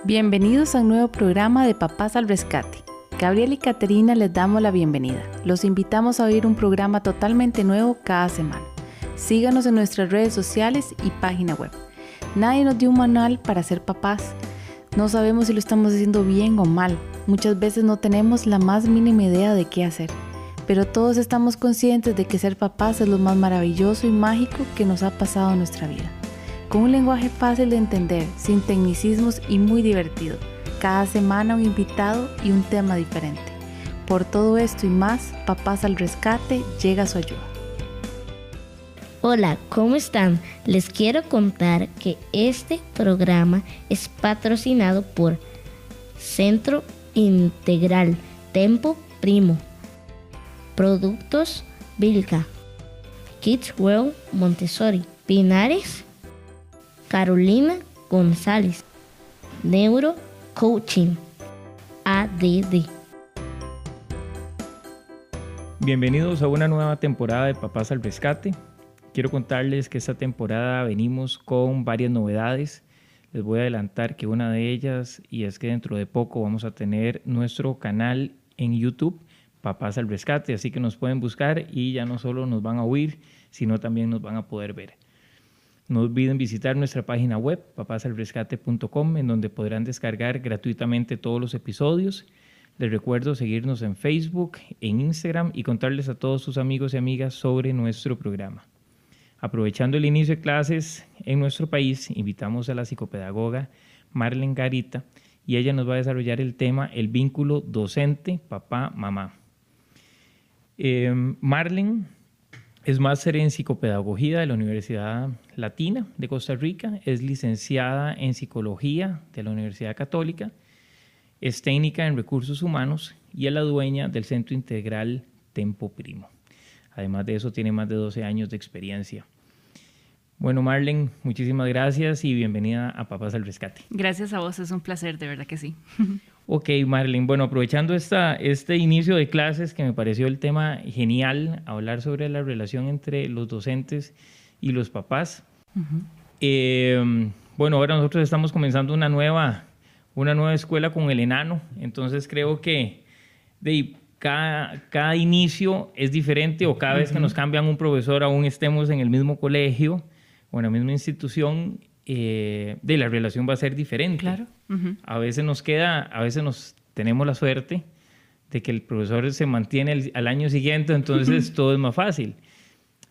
Bienvenidos a un nuevo programa de Papás al Rescate. Gabriel y Caterina les damos la bienvenida. Los invitamos a oír un programa totalmente nuevo cada semana. Síganos en nuestras redes sociales y página web. Nadie nos dio un manual para ser papás. No sabemos si lo estamos haciendo bien o mal. Muchas veces no tenemos la más mínima idea de qué hacer. Pero todos estamos conscientes de que ser papás es lo más maravilloso y mágico que nos ha pasado en nuestra vida. Con un lenguaje fácil de entender, sin tecnicismos y muy divertido. Cada semana un invitado y un tema diferente. Por todo esto y más, Papás al Rescate llega a su ayuda. Hola, ¿cómo están? Les quiero contar que este programa es patrocinado por Centro Integral Tempo Primo, Productos Vilca, Kids World Montessori, Pinares, Carolina González, Neuro Coaching, ADD. Bienvenidos a una nueva temporada de Papás al Rescate. Quiero contarles que esta temporada venimos con varias novedades. Les voy a adelantar que una de ellas, y es que dentro de poco vamos a tener nuestro canal en YouTube, Papás al Rescate, así que nos pueden buscar y ya no solo nos van a oír, sino también nos van a poder ver. No olviden visitar nuestra página web, papasalrescate.com, en donde podrán descargar gratuitamente todos los episodios. Les recuerdo seguirnos en Facebook, en Instagram y contarles a todos sus amigos y amigas sobre nuestro programa. Aprovechando el inicio de clases en nuestro país, invitamos a la psicopedagoga Marlene Garita y ella nos va a desarrollar el tema el vínculo docente papá-mamá. Marlene es máster en psicopedagogía de la Universidad Latina de Costa Rica, es licenciada en psicología de la Universidad Católica, es técnica en recursos humanos y es la dueña del Centro Integral Tempo Primo. Además de eso, tiene más de 12 años de experiencia. Bueno, Marlene, muchísimas gracias y bienvenida a Papás al Rescate. Gracias a vos, es un placer, de verdad que sí. Ok, Marlene, bueno, aprovechando este inicio de clases que me pareció el tema genial, hablar sobre la relación entre los docentes y los papás. Bueno, ahora nosotros estamos comenzando una nueva escuela con el enano, entonces creo que cada inicio es diferente o cada vez que nos cambian un profesor, aún estemos en el mismo colegio o en la misma institución, la relación va a ser diferente. Claro. A veces tenemos la suerte de que el profesor se mantiene al año siguiente, entonces todo es más fácil.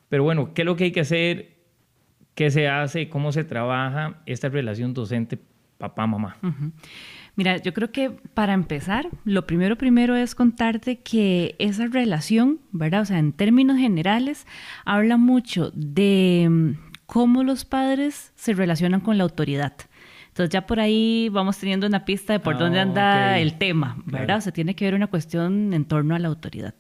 Pero bueno, ¿qué es lo que hay que hacer? ¿Qué se hace? ¿Cómo se trabaja esta relación docente papá-mamá? Mira, yo creo que para empezar, lo primero es contarte que esa relación, ¿verdad? O sea, en términos generales, habla mucho de cómo los padres se relacionan con la autoridad. Entonces ya por ahí vamos teniendo una pista de por dónde anda el tema, ¿verdad? Claro. O sea, tiene que ver una cuestión en torno a la autoridad.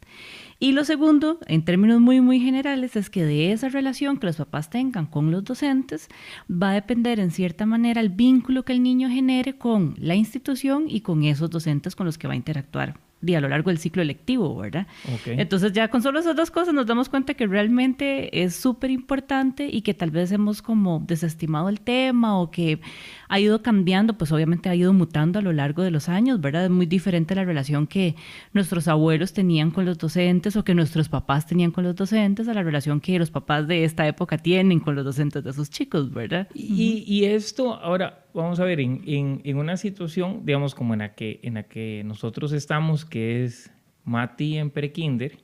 Y lo segundo, en términos muy, muy generales, es que de esa relación que los papás tengan con los docentes va a depender en cierta manera el vínculo que el niño genere con la institución y con esos docentes con los que va a interactuar a lo largo del ciclo lectivo, ¿verdad? Okay. Entonces ya con solo esas dos cosas nos damos cuenta que realmente es súper importante y que tal vez hemos como desestimado el tema o que ha ido cambiando, pues obviamente ha ido mutando a lo largo de los años, ¿verdad? Es muy diferente la relación que nuestros abuelos tenían con los docentes o que nuestros papás tenían con los docentes a la relación que los papás de esta época tienen con los docentes de sus chicos, ¿verdad? Y esto, ahora, vamos a ver, en una situación, digamos, como en la que nosotros estamos, que es Mati en prekinder,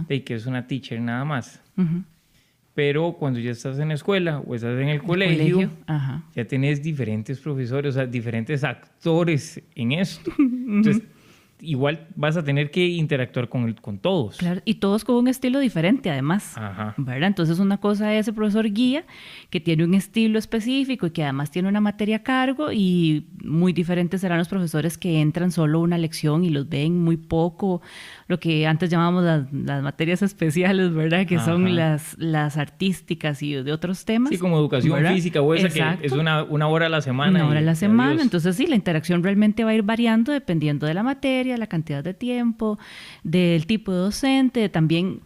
y que es una teacher nada más. Pero cuando ya estás en la escuela o estás en el colegio. Ya tienes diferentes profesores, o sea, diferentes actores en esto. Entonces, igual vas a tener que interactuar con todos. Claro, y todos con un estilo diferente además, ¿verdad? Entonces una cosa es el profesor guía, que tiene un estilo específico y que además tiene una materia a cargo, y muy diferentes serán los profesores que entran solo una lección y los ven muy poco, lo que antes llamábamos las materias especiales, ¿verdad? Que son las artísticas y de otros temas. Sí, como educación, ¿verdad? Física o esa. Exacto. Que es una hora a la semana. Una hora a la semana, entonces sí, la interacción realmente va a ir variando dependiendo de la materia, la cantidad de tiempo, del tipo de docente, también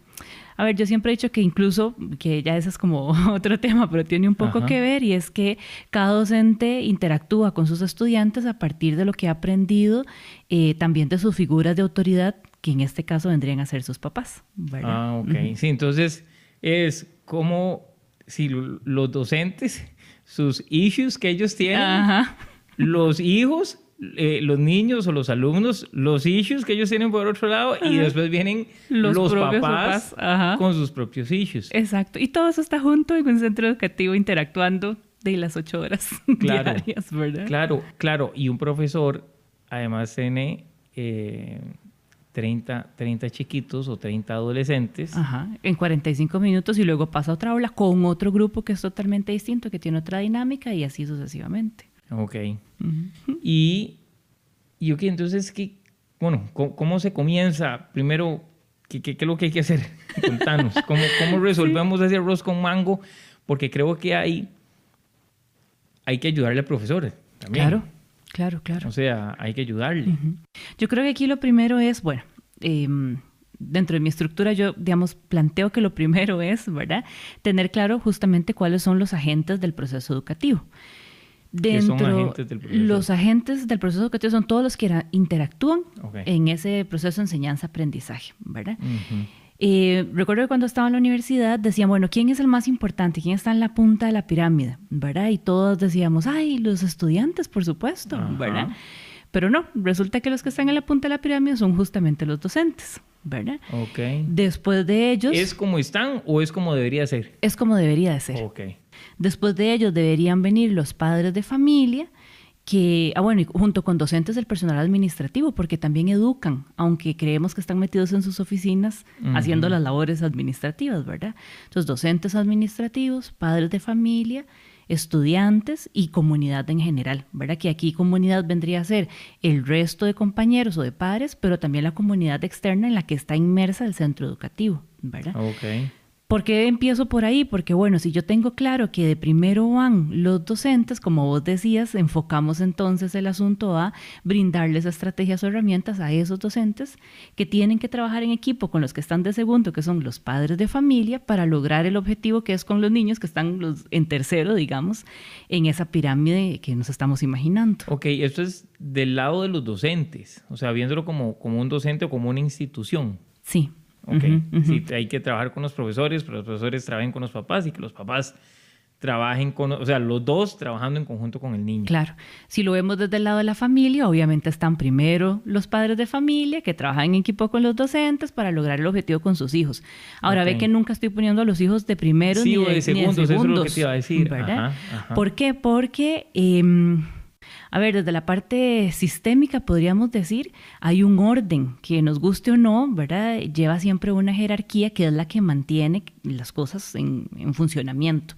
A ver, yo siempre he dicho que incluso, que ya ese es como otro tema, pero tiene un poco que ver, y es que cada docente interactúa con sus estudiantes a partir de lo que ha aprendido, también de sus figuras de autoridad, que en este caso vendrían a ser sus papás, ¿verdad? Ah, ok. Sí, entonces es como si los docentes, sus issues que ellos tienen, los hijos, los niños o los alumnos, los issues que ellos tienen por otro lado, y después vienen los papás con sus propios issues. Exacto. Y todo eso está junto en un centro educativo interactuando de las 8 horas diarias, ¿verdad? Claro. Y un profesor además tiene 30 chiquitos o 30 adolescentes. En 45 minutos, y luego pasa a otra aula con otro grupo que es totalmente distinto, que tiene otra dinámica, y así sucesivamente. Ok. Y ok, entonces, ¿cómo se comienza? Primero, ¿qué es lo que hay que hacer? Contanos, ¿cómo resolvemos ese arroz con mango? Porque creo que hay que ayudarle al profesor también. Claro. O sea, hay que ayudarle. Yo creo que aquí lo primero es, bueno, dentro de mi estructura yo, digamos, planteo que lo primero es, ¿verdad?, tener claro justamente cuáles son los agentes del proceso educativo. ¿Qué son agentes del proceso? Los agentes del proceso educativo son todos los que interactúan en ese proceso de enseñanza-aprendizaje, ¿verdad? Recuerdo que cuando estaba en la universidad decían, bueno, ¿quién es el más importante? ¿Quién está en la punta de la pirámide? ¿Verdad? Y todos decíamos, ¡ay, los estudiantes, por supuesto! ¿Verdad? Pero no, resulta que los que están en la punta de la pirámide son justamente los docentes, ¿verdad? Después de ellos... ¿Es como están o es como debería ser? Es como debería de ser. Después de ellos deberían venir los padres de familia, que, y junto con docentes del personal administrativo, porque también educan, aunque creemos que están metidos en sus oficinas haciendo las labores administrativas, ¿verdad? Entonces, docentes administrativos, padres de familia, estudiantes y comunidad en general, ¿verdad? Que aquí comunidad vendría a ser el resto de compañeros o de padres, pero también la comunidad externa en la que está inmersa el centro educativo, ¿verdad? ¿Por qué empiezo por ahí? Porque, bueno, si yo tengo claro que de primero van los docentes, como vos decías, enfocamos entonces el asunto a brindarles estrategias o herramientas a esos docentes que tienen que trabajar en equipo con los que están de segundo, que son los padres de familia, para lograr el objetivo que es con los niños que están en tercero, digamos, en esa pirámide que nos estamos imaginando. Ok, esto es del lado de los docentes, o sea, viéndolo como un docente o como una institución. Sí. Sí, hay que trabajar con los profesores, pero los profesores trabajen con los papás y que los papás trabajen los dos trabajando en conjunto con el niño. Claro. Si lo vemos desde el lado de la familia, obviamente están primero los padres de familia que trabajan en equipo con los docentes para lograr el objetivo con sus hijos. Ahora ve que nunca estoy poniendo a los hijos de primeros ni de segundos. Eso es lo que te iba a decir. ¿Verdad? ¿Por qué? Porque... desde la parte sistémica podríamos decir, hay un orden que nos guste o no, ¿verdad? Lleva siempre una jerarquía que es la que mantiene las cosas en funcionamiento.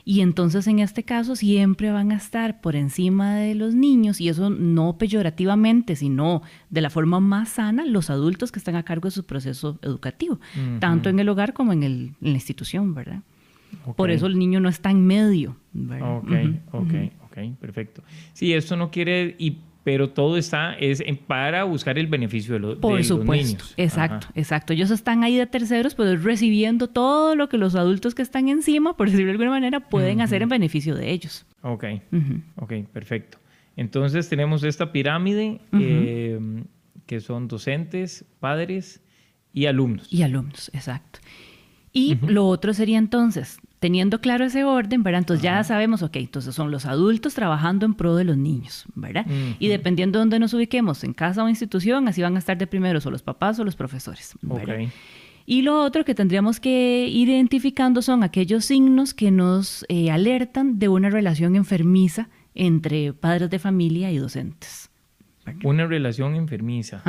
Y entonces en este caso siempre van a estar por encima de los niños, y eso no peyorativamente, sino de la forma más sana, los adultos que están a cargo de su proceso educativo, tanto en el hogar como en la institución, ¿verdad? Por eso el niño no está en medio, ¿verdad? Ok, perfecto. Sí, esto no quiere, pero todo es para buscar el beneficio de los niños. Exacto. Ellos están ahí de terceros, pero recibiendo todo lo que los adultos que están encima, por decirlo de alguna manera, pueden hacer en beneficio de ellos. Ok, perfecto. Entonces tenemos esta pirámide que son docentes, padres y alumnos. Exacto. Y lo otro sería entonces, teniendo claro ese orden, ¿verdad? Entonces ya sabemos, entonces son los adultos trabajando en pro de los niños, ¿verdad? Y dependiendo de dónde nos ubiquemos, en casa o institución, así van a estar de primeros o los papás o los profesores, ¿verdad? Y lo otro que tendríamos que ir identificando son aquellos signos que nos alertan de una relación enfermiza entre padres de familia y docentes, ¿verdad? Una relación enfermiza.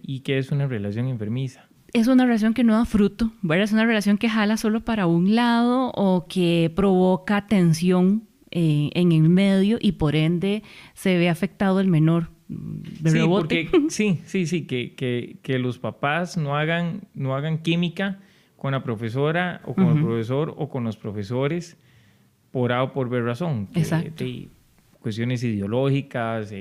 ¿Y qué es una relación enfermiza? Es una relación que no da fruto, ¿verdad? Es una relación que jala solo para un lado o que provoca tensión en el medio, y por ende se ve afectado el menor de rebote. Que los papás no hagan química con la profesora o con el profesor o con los profesores por A o por B razón. Exacto. Cuestiones ideológicas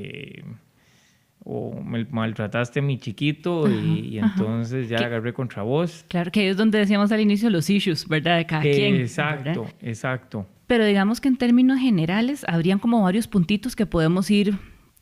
o me maltrataste a mi chiquito y entonces ya agarré contra vos. Claro, que es donde decíamos al inicio los issues, ¿verdad? De cada quien. Exacto, ¿verdad? exacto. Pero digamos que en términos generales habrían como varios puntitos que podemos ir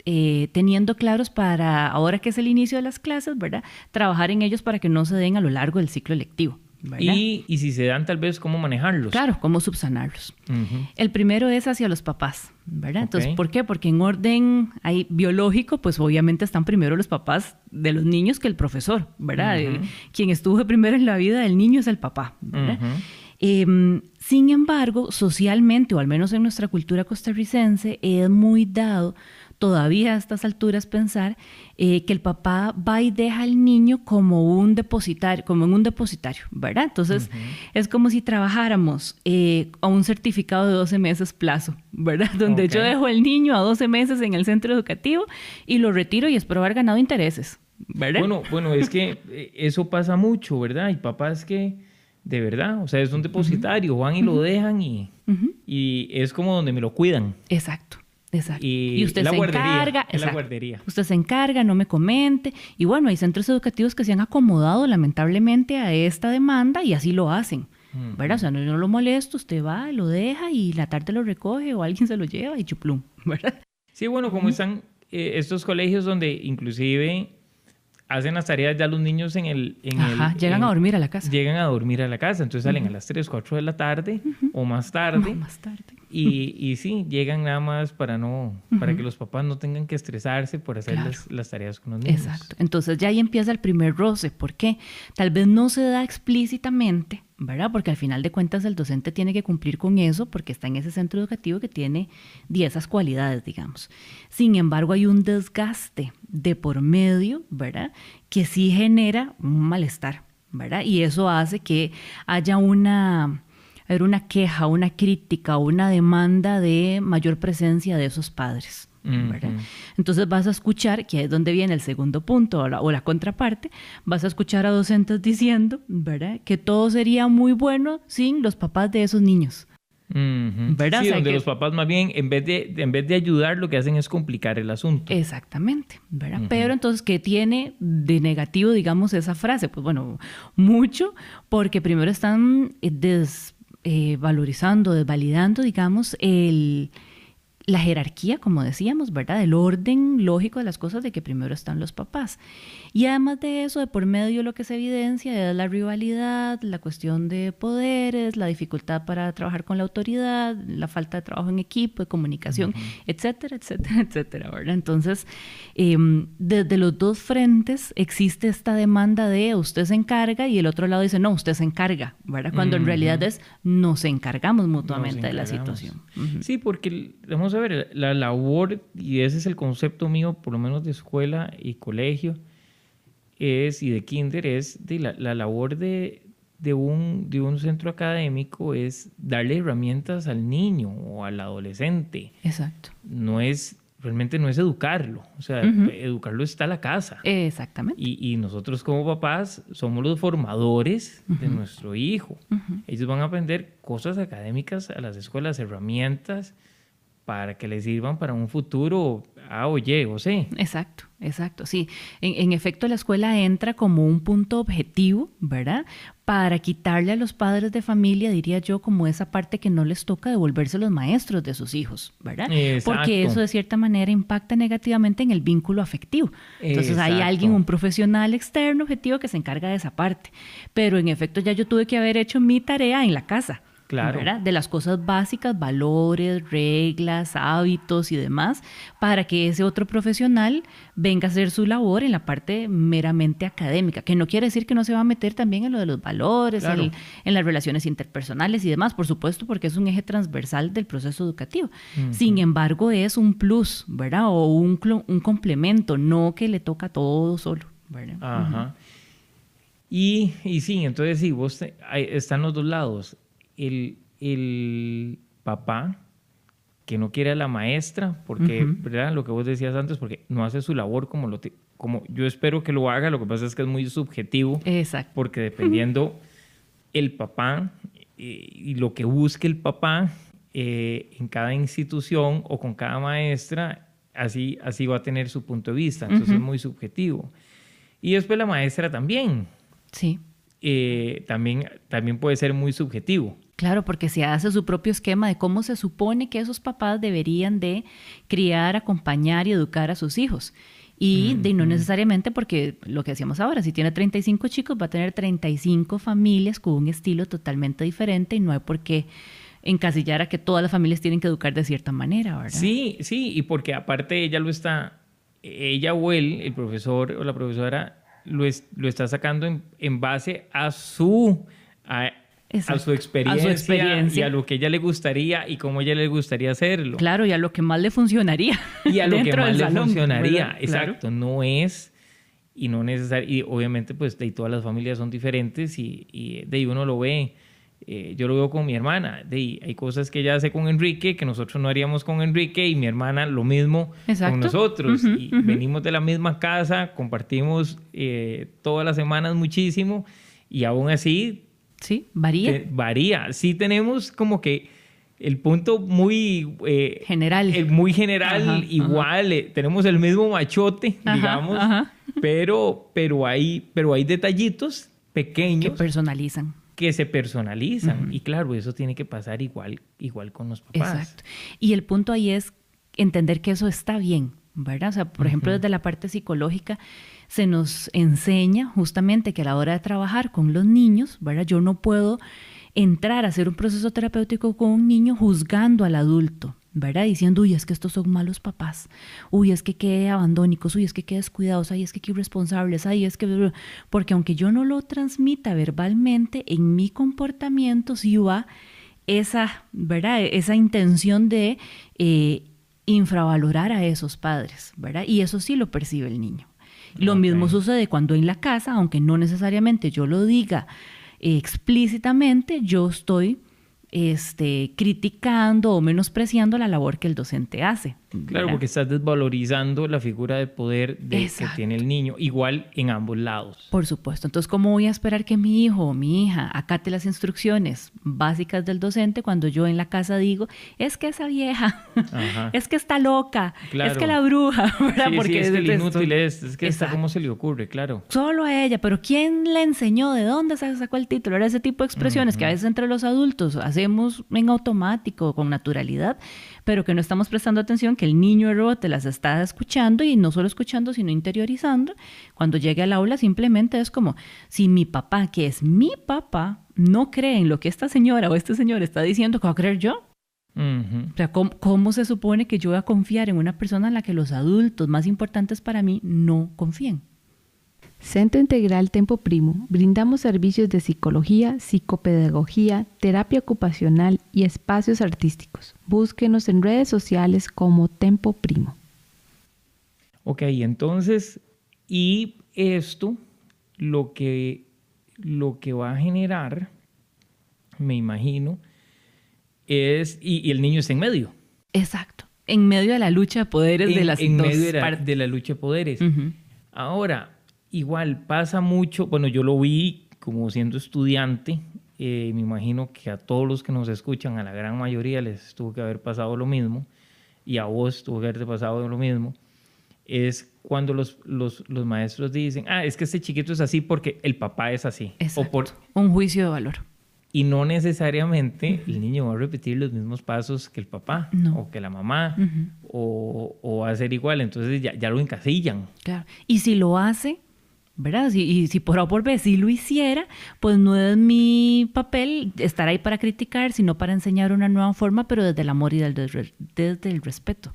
teniendo claros para ahora que es el inicio de las clases, ¿verdad? Trabajar en ellos para que no se den a lo largo del ciclo lectivo, ¿verdad? Y si se dan, tal vez, ¿cómo manejarlos? Claro, cómo subsanarlos. Uh-huh. El primero es hacia los papás, ¿verdad? Okay. Entonces, ¿por qué? Porque en orden ahí, biológico, pues obviamente están primero los papás de los niños que el profesor, ¿verdad? Uh-huh. Quien estuvo primero en la vida del niño es el papá, ¿verdad? Uh-huh. Sin embargo, socialmente, o al menos en nuestra cultura costarricense, es muy dado todavía a estas alturas pensar que el papá va y deja al niño como un depositario, ¿verdad? Entonces, es como si trabajáramos a un certificado de 12 meses plazo, ¿verdad? Donde yo dejo al niño a 12 meses en el centro educativo y lo retiro y espero haber ganado intereses, ¿verdad? Bueno, es que eso pasa mucho, ¿verdad? Y papás que, de verdad, o sea, es un depositario, van y lo dejan y es como donde me lo cuidan. Exacto. Exacto. Y usted se encarga. Es la guardería. Usted se encarga, no me comente. Y bueno, hay centros educativos que se han acomodado lamentablemente a esta demanda y así lo hacen, ¿verdad? O sea, no lo molesto, usted va, lo deja y la tarde lo recoge o alguien se lo lleva y chuplum, ¿verdad? Sí, bueno, como están estos colegios donde inclusive hacen las tareas ya los niños llegan a dormir a la casa. Llegan a dormir a la casa, entonces salen a las 3, 4 de la tarde o más tarde. Y sí, llegan nada más para que los papás no tengan que estresarse por hacer las tareas con los niños. Exacto. Entonces ya ahí empieza el primer roce. ¿Por qué? Tal vez no se da explícitamente, ¿verdad? Porque al final de cuentas el docente tiene que cumplir con eso porque está en ese centro educativo que tiene esas cualidades, digamos. Sin embargo, hay un desgaste de por medio, ¿verdad? Que sí genera un malestar, ¿verdad? Y eso hace que haya una queja, una crítica, una demanda de mayor presencia de esos padres, ¿verdad? Entonces vas a escuchar, que es donde viene el segundo punto o la contraparte, vas a escuchar a docentes diciendo, ¿verdad?, que todo sería muy bueno sin los papás de esos niños. ¿Verdad? Sí, o sea, donde los papás más bien, en vez de ayudar, lo que hacen es complicar el asunto. Exactamente, ¿verdad? Pero entonces, ¿qué tiene de negativo, digamos, esa frase? Pues bueno, mucho, porque primero están valorizando, desvalidando, digamos, la jerarquía, como decíamos, ¿verdad? El orden lógico de las cosas, de que primero están los papás. Y además de eso, de por medio lo que se evidencia es la rivalidad, la cuestión de poderes, la dificultad para trabajar con la autoridad, la falta de trabajo en equipo, de comunicación, etcétera, etcétera, etcétera, ¿verdad? Entonces, desde los dos frentes existe esta demanda de usted se encarga y el otro lado dice, no, usted se encarga, ¿verdad? Cuando en realidad es nos encargamos mutuamente de la situación. Sí, porque vamos a ver, la labor, y ese es el concepto mío, por lo menos de escuela y colegio, y de kinder, es de la labor de un centro académico es darle herramientas al niño o al adolescente. Exacto. Realmente no es educarlo, o sea, educarlo está en la casa. Exactamente. Y nosotros como papás somos los formadores de nuestro hijo. Ellos van a aprender cosas académicas a las escuelas, herramientas para que les sirvan para un futuro A o Y o C. Exacto, exacto, sí. En efecto, la escuela entra como un punto objetivo, ¿verdad? Para quitarle a los padres de familia, diría yo, como esa parte que no les toca devolverse los maestros de sus hijos, ¿verdad? Exacto. Porque eso de cierta manera impacta negativamente en el vínculo afectivo. Entonces hay alguien, un profesional externo objetivo que se encarga de esa parte. Pero en efecto ya yo tuve que haber hecho mi tarea en la casa. Claro. ¿Verdad? De las cosas básicas, valores, reglas, hábitos y demás, para que ese otro profesional venga a hacer su labor en la parte meramente académica, que no quiere decir que no se va a meter también en lo de los valores, claro, en las relaciones interpersonales y demás, por supuesto, porque es un eje transversal del proceso educativo. Sin embargo, es un plus, ¿verdad? O un complemento, no que le toca todo solo, ¿verdad? Ajá. Y sí, entonces sí, están los dos lados. El papá que no quiere a la maestra porque, ¿verdad? Lo que vos decías antes, porque no hace su labor como yo espero que lo haga. Lo que pasa es que es muy subjetivo. Exacto. Porque dependiendo el papá y lo que busque el papá en cada institución o con cada maestra, así va a tener su punto de vista, entonces es muy subjetivo. Y después la maestra también. Sí. También puede ser muy subjetivo. Claro, porque se hace su propio esquema de cómo se supone que esos papás deberían de criar, acompañar y educar a sus hijos. Y no necesariamente, porque lo que decíamos ahora, si tiene 35 chicos, va a tener 35 familias con un estilo totalmente diferente y no hay por qué encasillar a que todas las familias tienen que educar de cierta manera, ¿verdad? Sí, y porque aparte ella o él, el profesor o la profesora, lo está sacando en base a su experiencia y a lo que ella le gustaría y cómo ella le gustaría hacerlo. Claro, y a lo que más le funcionaría. Y a lo que más le funcionaría, ¿verdad? exacto. Claro. No es, y no necesario, y obviamente pues de todas las familias son diferentes y de uno lo ve. Yo lo veo con mi hermana. Hay cosas que ella hace con Enrique que nosotros no haríamos con Enrique y mi hermana lo mismo con nosotros. Venimos de la misma casa, compartimos todas las semanas muchísimo y aún así... Sí, varía. Varía. Sí tenemos como que el punto muy... general. Muy general, igual. Tenemos el mismo machote, digamos. Pero hay detallitos pequeños... Que se personalizan. Y claro, eso tiene que pasar igual con los papás. Exacto. Y el punto ahí es entender que eso está bien, ¿verdad? O sea, por ejemplo, desde la parte psicológica se nos enseña justamente que a la hora de trabajar con los niños, ¿verdad? Yo no puedo entrar a hacer un proceso terapéutico con un niño juzgando al adulto, ¿verdad? Diciendo, uy, es que estos son malos papás, uy, es que qué abandónicos, uy, es que qué descuidados, ay, es que qué irresponsables, ay, es que... Porque aunque yo no lo transmita verbalmente, en mi comportamiento sí va esa, ¿verdad? Esa intención de infravalorar a esos padres, ¿verdad? Y eso sí lo percibe el niño. Lo mismo sucede cuando en la casa, aunque no necesariamente yo lo diga explícitamente, yo estoy criticando o menospreciando la labor que el docente hace. Claro, porque estás desvalorizando la figura de poder que tiene el niño, igual en ambos lados. Por supuesto. Entonces, ¿cómo voy a esperar que mi hijo o mi hija acate las instrucciones básicas del docente cuando yo en la casa digo, es que esa vieja, es que está loca, es que la bruja, ¿verdad? Sí, porque es que el inútil es que está como se le ocurre, claro. Solo a ella, pero ¿quién le enseñó? ¿De dónde se sacó el título? Era ese tipo de expresiones que a veces entre los adultos hacemos en automático, con naturalidad, pero que no estamos prestando atención, que el niño de rebote las está escuchando y no solo escuchando, sino interiorizando. Cuando llegue al aula simplemente es como, si mi papá, que es mi papá, no cree en lo que esta señora o este señor está diciendo, ¿qué voy a creer yo? O sea, ¿cómo se supone que yo voy a confiar en una persona en la que los adultos más importantes para mí no confían? Centro Integral Tempo Primo. Brindamos servicios de psicología, psicopedagogía, terapia ocupacional y espacios artísticos. Búsquenos en redes sociales como Tempo Primo. Ok, entonces, y esto lo que va a generar, me imagino, es, y el niño está en medio. Exacto, en medio de la lucha de poderes de las dos partes. En medio de la lucha de poderes. Ahora, igual pasa mucho, bueno, yo lo vi como siendo estudiante, me imagino que a todos los que nos escuchan, a la gran mayoría les tuvo que haber pasado lo mismo, y a vos tuvo que haberte pasado lo mismo, es cuando los maestros dicen, es que este chiquito es así porque el papá es así. Exacto. Un juicio de valor. Y no necesariamente el niño va a repetir los mismos pasos que el papá o que la mamá o va a ser igual, entonces ya lo encasillan. Claro. Y si lo hace, ¿verdad? Y si por A o por B si lo hiciera, pues no es mi papel estar ahí para criticar, sino para enseñar una nueva forma, pero desde el amor y desde el respeto.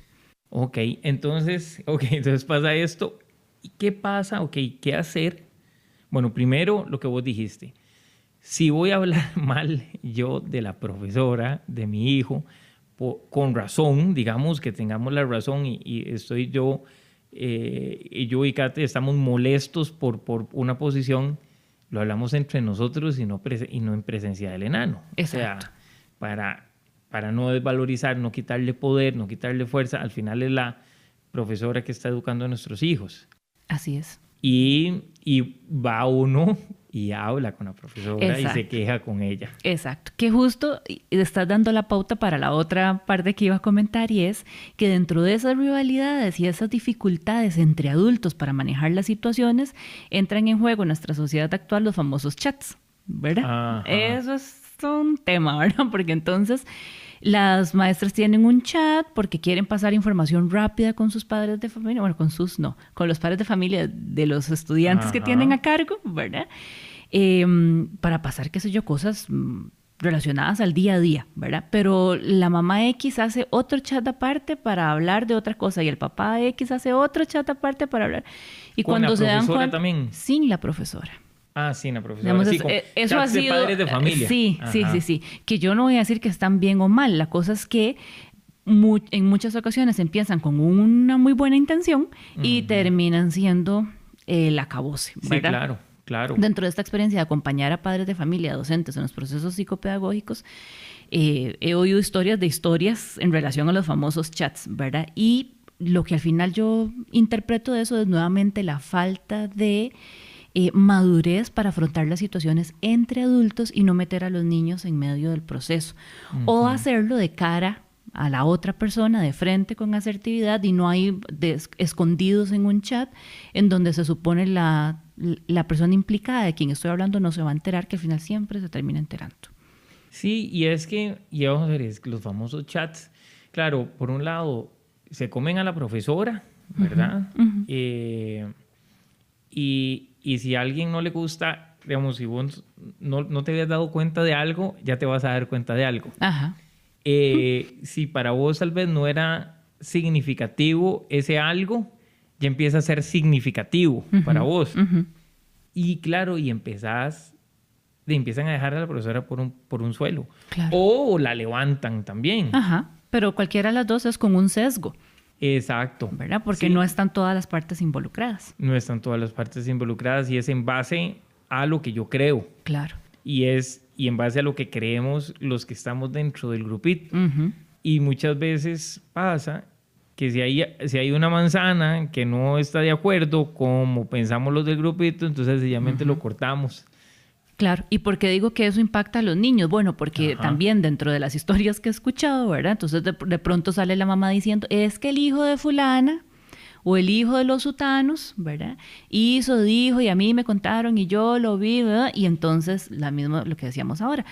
Ok, entonces pasa esto. ¿Y qué pasa? Ok, ¿qué hacer? Bueno, primero lo que vos dijiste. Si voy a hablar mal yo de la profesora, de mi hijo, con razón, digamos que tengamos la razón y estoy yo y Kate estamos molestos por una posición, lo hablamos entre nosotros y no en presencia del enano. Exacto. O sea, para no desvalorizar, no quitarle poder, no quitarle fuerza, al final es la profesora que está educando a nuestros hijos. Así es. y va uno y habla con la profesora. Exacto. Y se queja con ella. Exacto, que justo estás dando la pauta para la otra parte que iba a comentar, y es que dentro de esas rivalidades y esas dificultades entre adultos para manejar las situaciones, entran en juego en nuestra sociedad actual los famosos chats, ¿verdad? Ajá. Eso es un tema, ¿verdad? Porque entonces las maestras tienen un chat porque quieren pasar información rápida con sus padres de familia, bueno, con los padres de familia de los estudiantes Ajá. que tienen a cargo, ¿verdad? Para pasar, qué sé yo, cosas relacionadas al día a día, ¿verdad? Pero la mamá X hace otro chat aparte para hablar de otra cosa y el papá X hace otro chat aparte para hablar. Y ¿Con cuando la se dan profesora cuenta, también? Sin la profesora. Ah, sí, la profesora. Digamos, sí, eso ha sido de padres de familia. Sí. Que yo no voy a decir que están bien o mal. La cosa es que en muchas ocasiones empiezan con una muy buena intención y terminan siendo el acabose, ¿verdad? Sí, claro. Dentro de esta experiencia de acompañar a padres de familia, docentes en los procesos psicopedagógicos, he oído historias en relación a los famosos chats, ¿verdad? Y lo que al final yo interpreto de eso es nuevamente la falta de madurez para afrontar las situaciones entre adultos y no meter a los niños en medio del proceso. O hacerlo de cara a la otra persona, de frente, con asertividad, y no hay escondidos en un chat en donde se supone la persona implicada de quien estoy hablando no se va a enterar, que al final siempre se termina enterando. Sí, y es que, vamos a ver, es que los famosos chats, claro, por un lado, se comen a la profesora, ¿verdad? Y si a alguien no le gusta, digamos, si vos no te habías dado cuenta de algo, ya te vas a dar cuenta de algo. Ajá. Si para vos tal vez no era significativo ese algo, ya empieza a ser significativo para vos. Y claro, y empiezan a dejar a la profesora por un suelo. Claro. O la levantan también. Ajá, pero cualquiera de las dos es con un sesgo. Exacto. ¿Verdad? Porque no están todas las partes involucradas. No están todas las partes involucradas y es en base a lo que yo creo. Claro. Y en base a lo que creemos los que estamos dentro del grupito. Y muchas veces pasa que si hay una manzana que no está de acuerdo como pensamos los del grupito, entonces sencillamente lo cortamos. Claro, ¿y por qué digo que eso impacta a los niños? Bueno, porque también dentro de las historias que he escuchado, ¿verdad? Entonces de pronto sale la mamá diciendo, es que el hijo de fulana o el hijo de los sutanos, ¿verdad? Dijo, y a mí me contaron y yo lo vi, ¿verdad? Y entonces lo que decíamos ahora,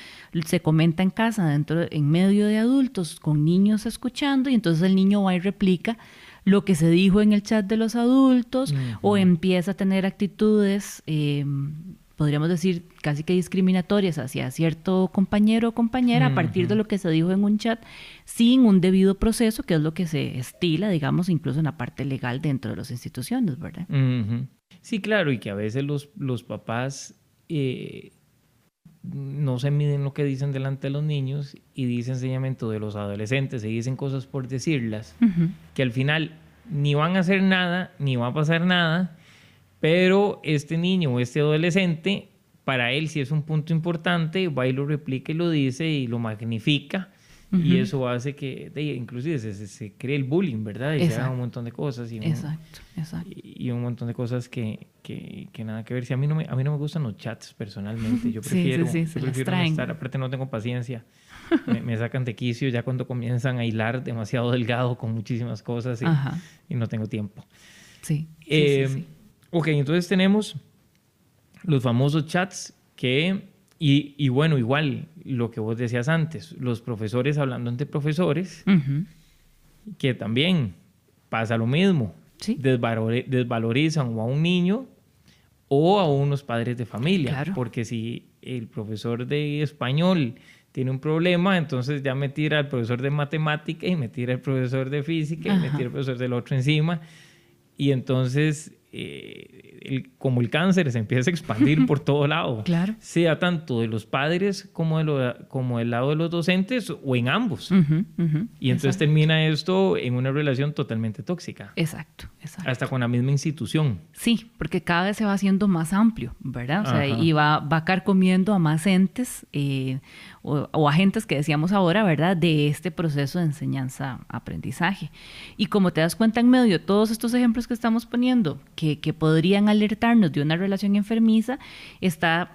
se comenta en casa, en medio de adultos, con niños escuchando, y entonces el niño va y replica lo que se dijo en el chat de los adultos, o empieza a tener actitudes podríamos decir, casi que discriminatorias hacia cierto compañero o compañera a partir de lo que se dijo en un chat, sin un debido proceso, que es lo que se estila, digamos, incluso en la parte legal dentro de las instituciones, ¿verdad? Sí, claro, y que a veces los papás no se miden lo que dicen delante de los niños y dicen sencillamente de los adolescentes, se dicen cosas por decirlas, que al final ni van a hacer nada, ni va a pasar nada, pero este niño o este adolescente, para él sí es un punto importante, va y lo replica y lo dice y lo magnifica, y eso hace que inclusive se cree el bullying, ¿verdad? Y se hagan un montón de cosas. Exacto. Y un montón de cosas que nada que ver. Si a mí no me gustan los chats personalmente, yo prefiero, no estar, aparte no tengo paciencia, me sacan de quicio ya cuando comienzan a hilar demasiado delgado con muchísimas cosas y no tengo tiempo. Sí. Ok, entonces tenemos los famosos chats y bueno, igual lo que vos decías antes, los profesores hablando entre profesores, que también pasa lo mismo. ¿Sí? Desvalorizan o a un niño o a unos padres de familia. Claro. Porque si el profesor de español tiene un problema, entonces ya me tira al profesor de matemática y me tira al profesor de física y me tira al profesor del otro encima. Y entonces, como el cáncer se empieza a expandir por todo lado, claro, sea tanto de los padres como del lado de los docentes o en ambos. Y entonces termina esto en una relación totalmente tóxica. Exacto. Hasta con la misma institución. Sí, porque cada vez se va haciendo más amplio, ¿verdad? O sea, y va carcomiendo a más entes o agentes que decíamos ahora, ¿verdad? De este proceso de enseñanza-aprendizaje. Y como te das cuenta en medio de todos estos ejemplos que estamos poniendo, que podrían alertarnos de una relación enfermiza está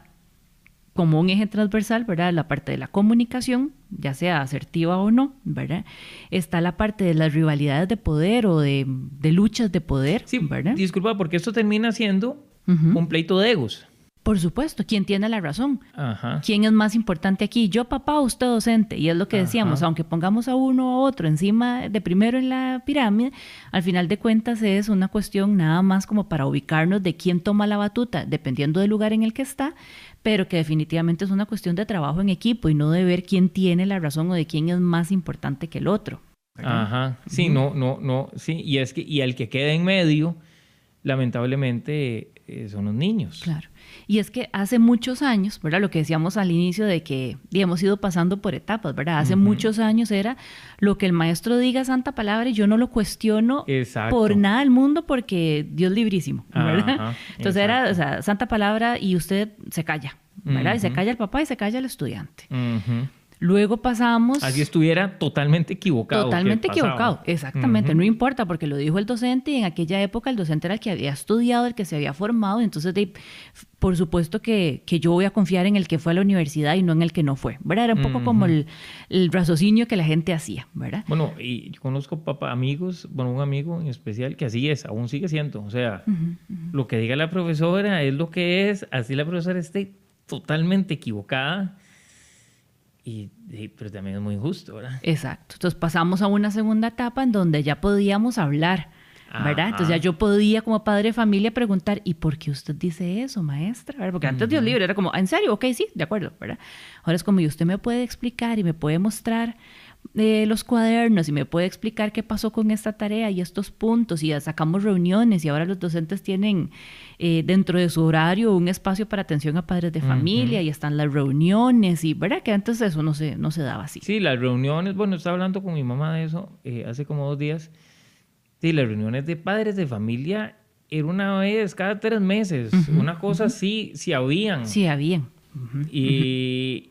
como un eje transversal, ¿verdad? La parte de la comunicación, ya sea asertiva o no, ¿verdad? Está la parte de las rivalidades de poder o de luchas de poder, Sí, ¿verdad? disculpa, porque esto termina siendo un pleito de egos. Por supuesto, ¿quién tiene la razón? Ajá. ¿Quién es más importante aquí? Yo papá o usted docente. Y es lo que decíamos, Ajá. aunque pongamos a uno o a otro encima de primero en la pirámide, al final de cuentas es una cuestión nada más como para ubicarnos de quién toma la batuta, dependiendo del lugar en el que está, pero que definitivamente es una cuestión de trabajo en equipo y no de ver quién tiene la razón o de quién es más importante que el otro, ¿verdad? Ajá. Sí, no. Sí, y es que el que queda en medio, lamentablemente, son los niños. Claro. Y es que hace muchos años, ¿verdad? Lo que decíamos al inicio de que hemos ido pasando por etapas, ¿verdad? Hace muchos años era lo que el maestro diga, santa palabra, y yo no lo cuestiono por nada del mundo porque Dios librísimo, ¿verdad? Ajá, entonces era, o sea, santa palabra y usted se calla, ¿verdad? Y se calla el papá y se calla el estudiante. Luego pasamos... Así estuviera totalmente equivocado. Totalmente equivocado, exactamente. No importa porque lo dijo el docente y en aquella época el docente era el que había estudiado, el que se había formado. Entonces, por supuesto que yo voy a confiar en el que fue a la universidad y no en el que no fue, ¿verdad? Era un poco como el raciocinio que la gente hacía, ¿verdad? Bueno, y yo conozco amigos, bueno, un amigo en especial que así es, aún sigue siendo. O sea, lo que diga la profesora es lo que es, así la profesora esté totalmente equivocada. Pero también es muy injusto, ¿verdad? Exacto. Entonces pasamos a una segunda etapa en donde ya podíamos hablar, ¿verdad? Entonces ya yo podía como padre de familia preguntar, ¿y por qué usted dice eso, maestra? ¿Verdad? Porque antes Dios libre era como, ¿en serio? Ok, sí, de acuerdo, ¿verdad? Ahora es como, ¿y usted me puede explicar y me puede mostrar los cuadernos y me puede explicar qué pasó con esta tarea y estos puntos? Y ya sacamos reuniones y ahora los docentes tienen dentro de su horario un espacio para atención a padres de familia y están las reuniones y ¿verdad? Que antes eso no se daba así. Sí, las reuniones, bueno, estaba hablando con mi mamá de eso hace como 2 días. Sí, las reuniones de padres de familia era una vez cada 3 meses, una cosa así, sí habían. Sí habían. Y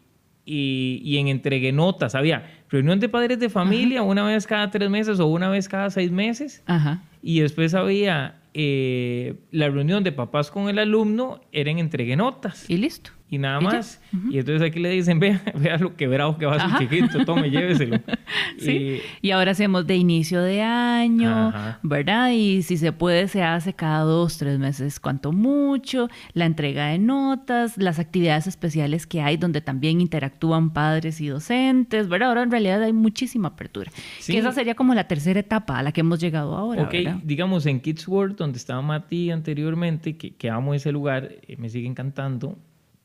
en entreguenotas, había reunión de padres de familia una vez cada 3 meses o una vez cada 6 meses. Ajá. Y después había la reunión de papás con el alumno, era en entreguenotas. Y listo. Y nada más. Y entonces aquí le dicen, vea lo quebrado que va su chiquito, tome, lléveselo. Sí. Y ahora hacemos de inicio de año, ¿verdad? Y si se puede, se hace cada 2, 3 meses, cuanto mucho. La entrega de notas, las actividades especiales que hay donde también interactúan padres y docentes, ¿verdad? Ahora en realidad hay muchísima apertura. Sí. Que esa sería como la tercera etapa a la que hemos llegado ahora, Ok, ¿verdad? digamos en Kids World, donde estaba Mati anteriormente, que amo ese lugar, me sigue encantando.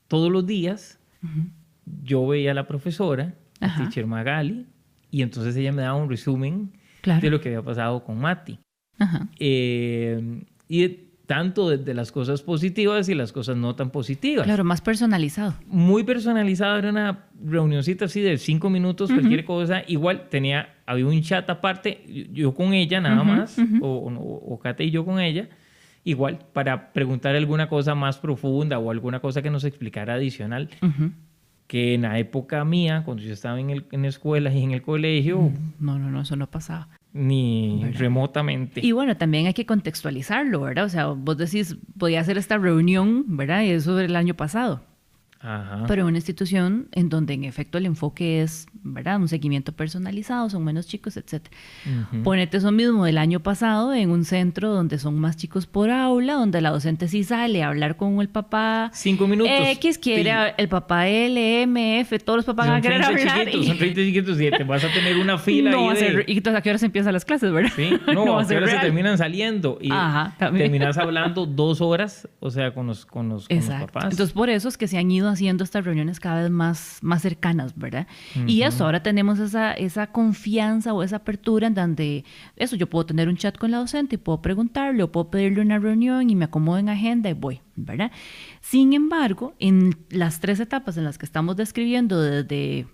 Todos los días yo veía a la profesora, la teacher Magali, y entonces ella me daba un resumen de lo que había pasado con Mati. Y tanto de las cosas positivas y las cosas no tan positivas. Claro, más personalizado. Muy personalizado, era una reunioncita así de 5 minutos, cualquier cosa. Igual había un chat aparte, yo con ella nada más, o Kate y yo con ella. Igual, para preguntar alguna cosa más profunda o alguna cosa que nos explicara adicional, que en la época mía, cuando yo estaba en la escuela y en el colegio... No, eso no pasaba. Ni ¿verdad? Remotamente. Y bueno, también hay que contextualizarlo, ¿verdad? O sea, vos decís, podía hacer esta reunión, ¿verdad? Y eso del año pasado. Pero en una institución en donde en efecto el enfoque es, ¿verdad? Un seguimiento personalizado, son menos chicos, etc. Ponete eso mismo del año pasado en un centro donde son más chicos por aula, donde la docente sí sale a hablar con el papá 5 minutos. X, quiere el papá L, M, F, todos los papás van a querer hablar. Son 30 chiquitos y te vas a tener una fila no ahí y entonces, ¿a qué hora se empiezan las clases, verdad? Sí, no, a qué hora se terminan saliendo y terminas hablando 2 horas, o sea, con los papás. Entonces, por eso es que se han ido haciendo estas reuniones cada vez más cercanas, ¿verdad? Y eso, ahora tenemos esa confianza o esa apertura en donde eso, yo puedo tener un chat con la docente y puedo preguntarle o puedo pedirle una reunión y me acomodo en agenda y voy, ¿verdad? Sin embargo, en las 3 etapas en las que estamos describiendo, desde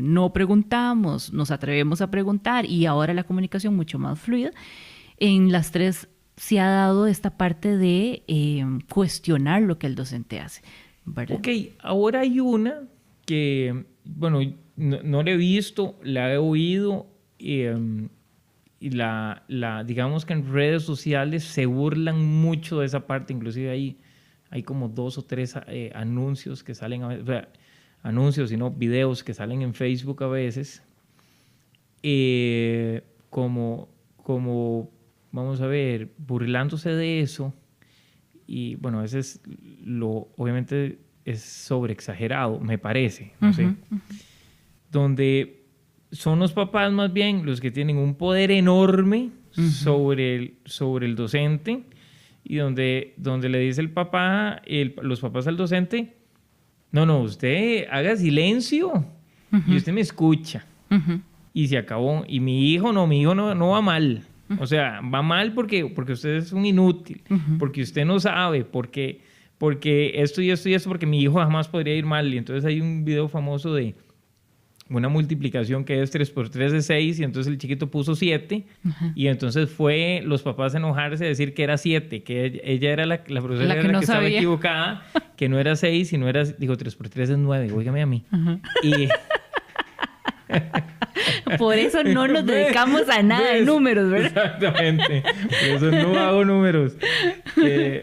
no preguntamos, nos atrevemos a preguntar y ahora la comunicación mucho más fluida, en las 3 se ha dado esta parte de cuestionar lo que el docente hace, ¿verdad? Ok, ahora hay una que, bueno, no la he visto, la he oído y digamos que en redes sociales se burlan mucho de esa parte, inclusive hay como 2 o 3 anuncios que salen, o sea, anuncios, sino videos que salen en Facebook a veces, como, vamos a ver, burlándose de eso. Y bueno, a veces obviamente es sobreexagerado, me parece, no sé. Donde son los papás más bien los que tienen un poder enorme sobre el docente, y donde le dice el papá, los papás al docente, no, usted haga silencio y usted me escucha. Y se acabó. Y mi hijo no va mal. O sea, va mal porque usted es un inútil, porque usted no sabe, porque esto y esto y esto, porque mi hijo jamás podría ir mal. Y entonces hay un video famoso de una multiplicación que es 3 por 3 es 6, y entonces el chiquito puso 7, y entonces fue los papás a enojarse a decir que era 7, que ella era la profesora la que no estaba sabía. equivocada, que no era 6, sino era, digo, 3 por 3 es 9, óigame a mí. Y... Por eso no nos dedicamos a nada de números, ¿verdad? Exactamente. Por eso no hago números.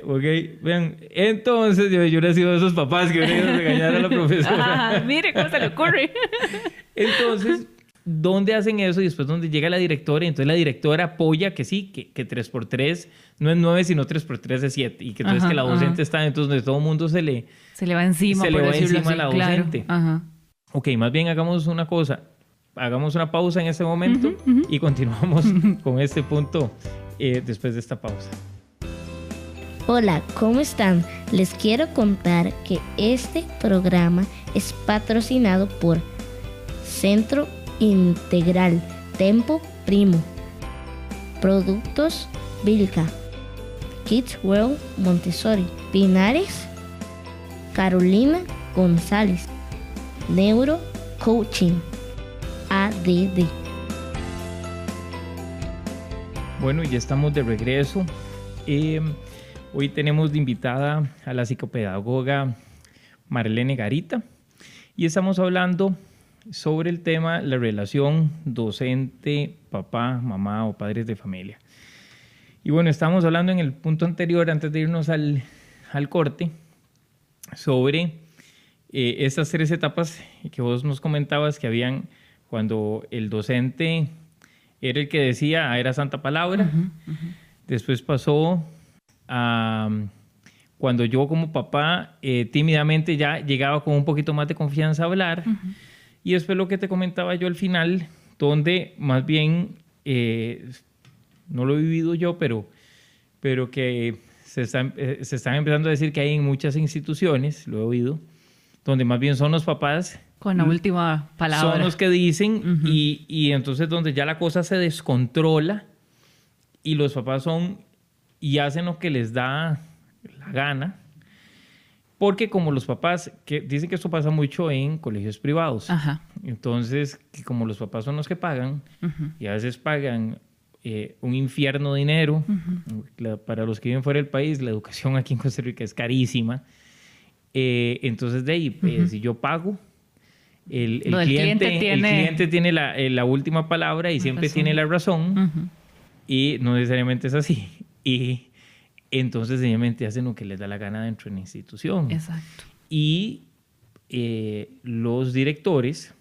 Ok, vean. Entonces, yo no he sido de esos papás que vienen a regañar a la profesora. Mire cómo se le ocurre. Entonces, ¿dónde hacen eso? Y después, ¿dónde llega la directora? Y entonces la directora apoya que sí, que 3 por 3 no es 9, sino 3 por 3 es 7. Y que entonces que la docente está, entonces donde todo el mundo se le va encima, se le va encima así, a la docente. Claro. Ok, más bien hagamos una cosa. Hagamos una pausa en este momento y continuamos con este punto después de esta pausa. Hola, ¿cómo están? Les quiero contar que este programa es patrocinado por Centro Integral Tempo Primo, Productos Vilca, Kids World Montessori, Pinares, Carolina González, Neuro Coaching, ADD. Bueno, ya estamos de regreso. Hoy tenemos de invitada a la psicopedagoga Marlene Garita y estamos hablando sobre el tema la relación docente, papá, mamá o padres de familia. Y bueno, estábamos hablando en el punto anterior, antes de irnos al corte, sobre estas 3 etapas que vos nos comentabas que habían cuando el docente era el que decía, era santa palabra. Después pasó a cuando yo como papá tímidamente ya llegaba con un poquito más de confianza a hablar. Y después lo que te comentaba yo al final, donde más bien, no lo he vivido yo, pero que se están empezando a decir que hay en muchas instituciones, lo he oído, donde más bien son los papás con la última palabra. Son los que dicen y entonces donde ya la cosa se descontrola y los papás son y hacen lo que les da la gana. Porque como los papás, que dicen que esto pasa mucho en colegios privados. Entonces, que como los papás son los que pagan y a veces pagan un infierno de dinero. Para los que viven fuera del país, la educación aquí en Costa Rica es carísima. Entonces, de ahí, si yo pago, el cliente tiene la última palabra y siempre tiene la razón, y no necesariamente es así. Y entonces sencillamente hacen lo que les da la gana dentro de la institución. Exacto. Y los directores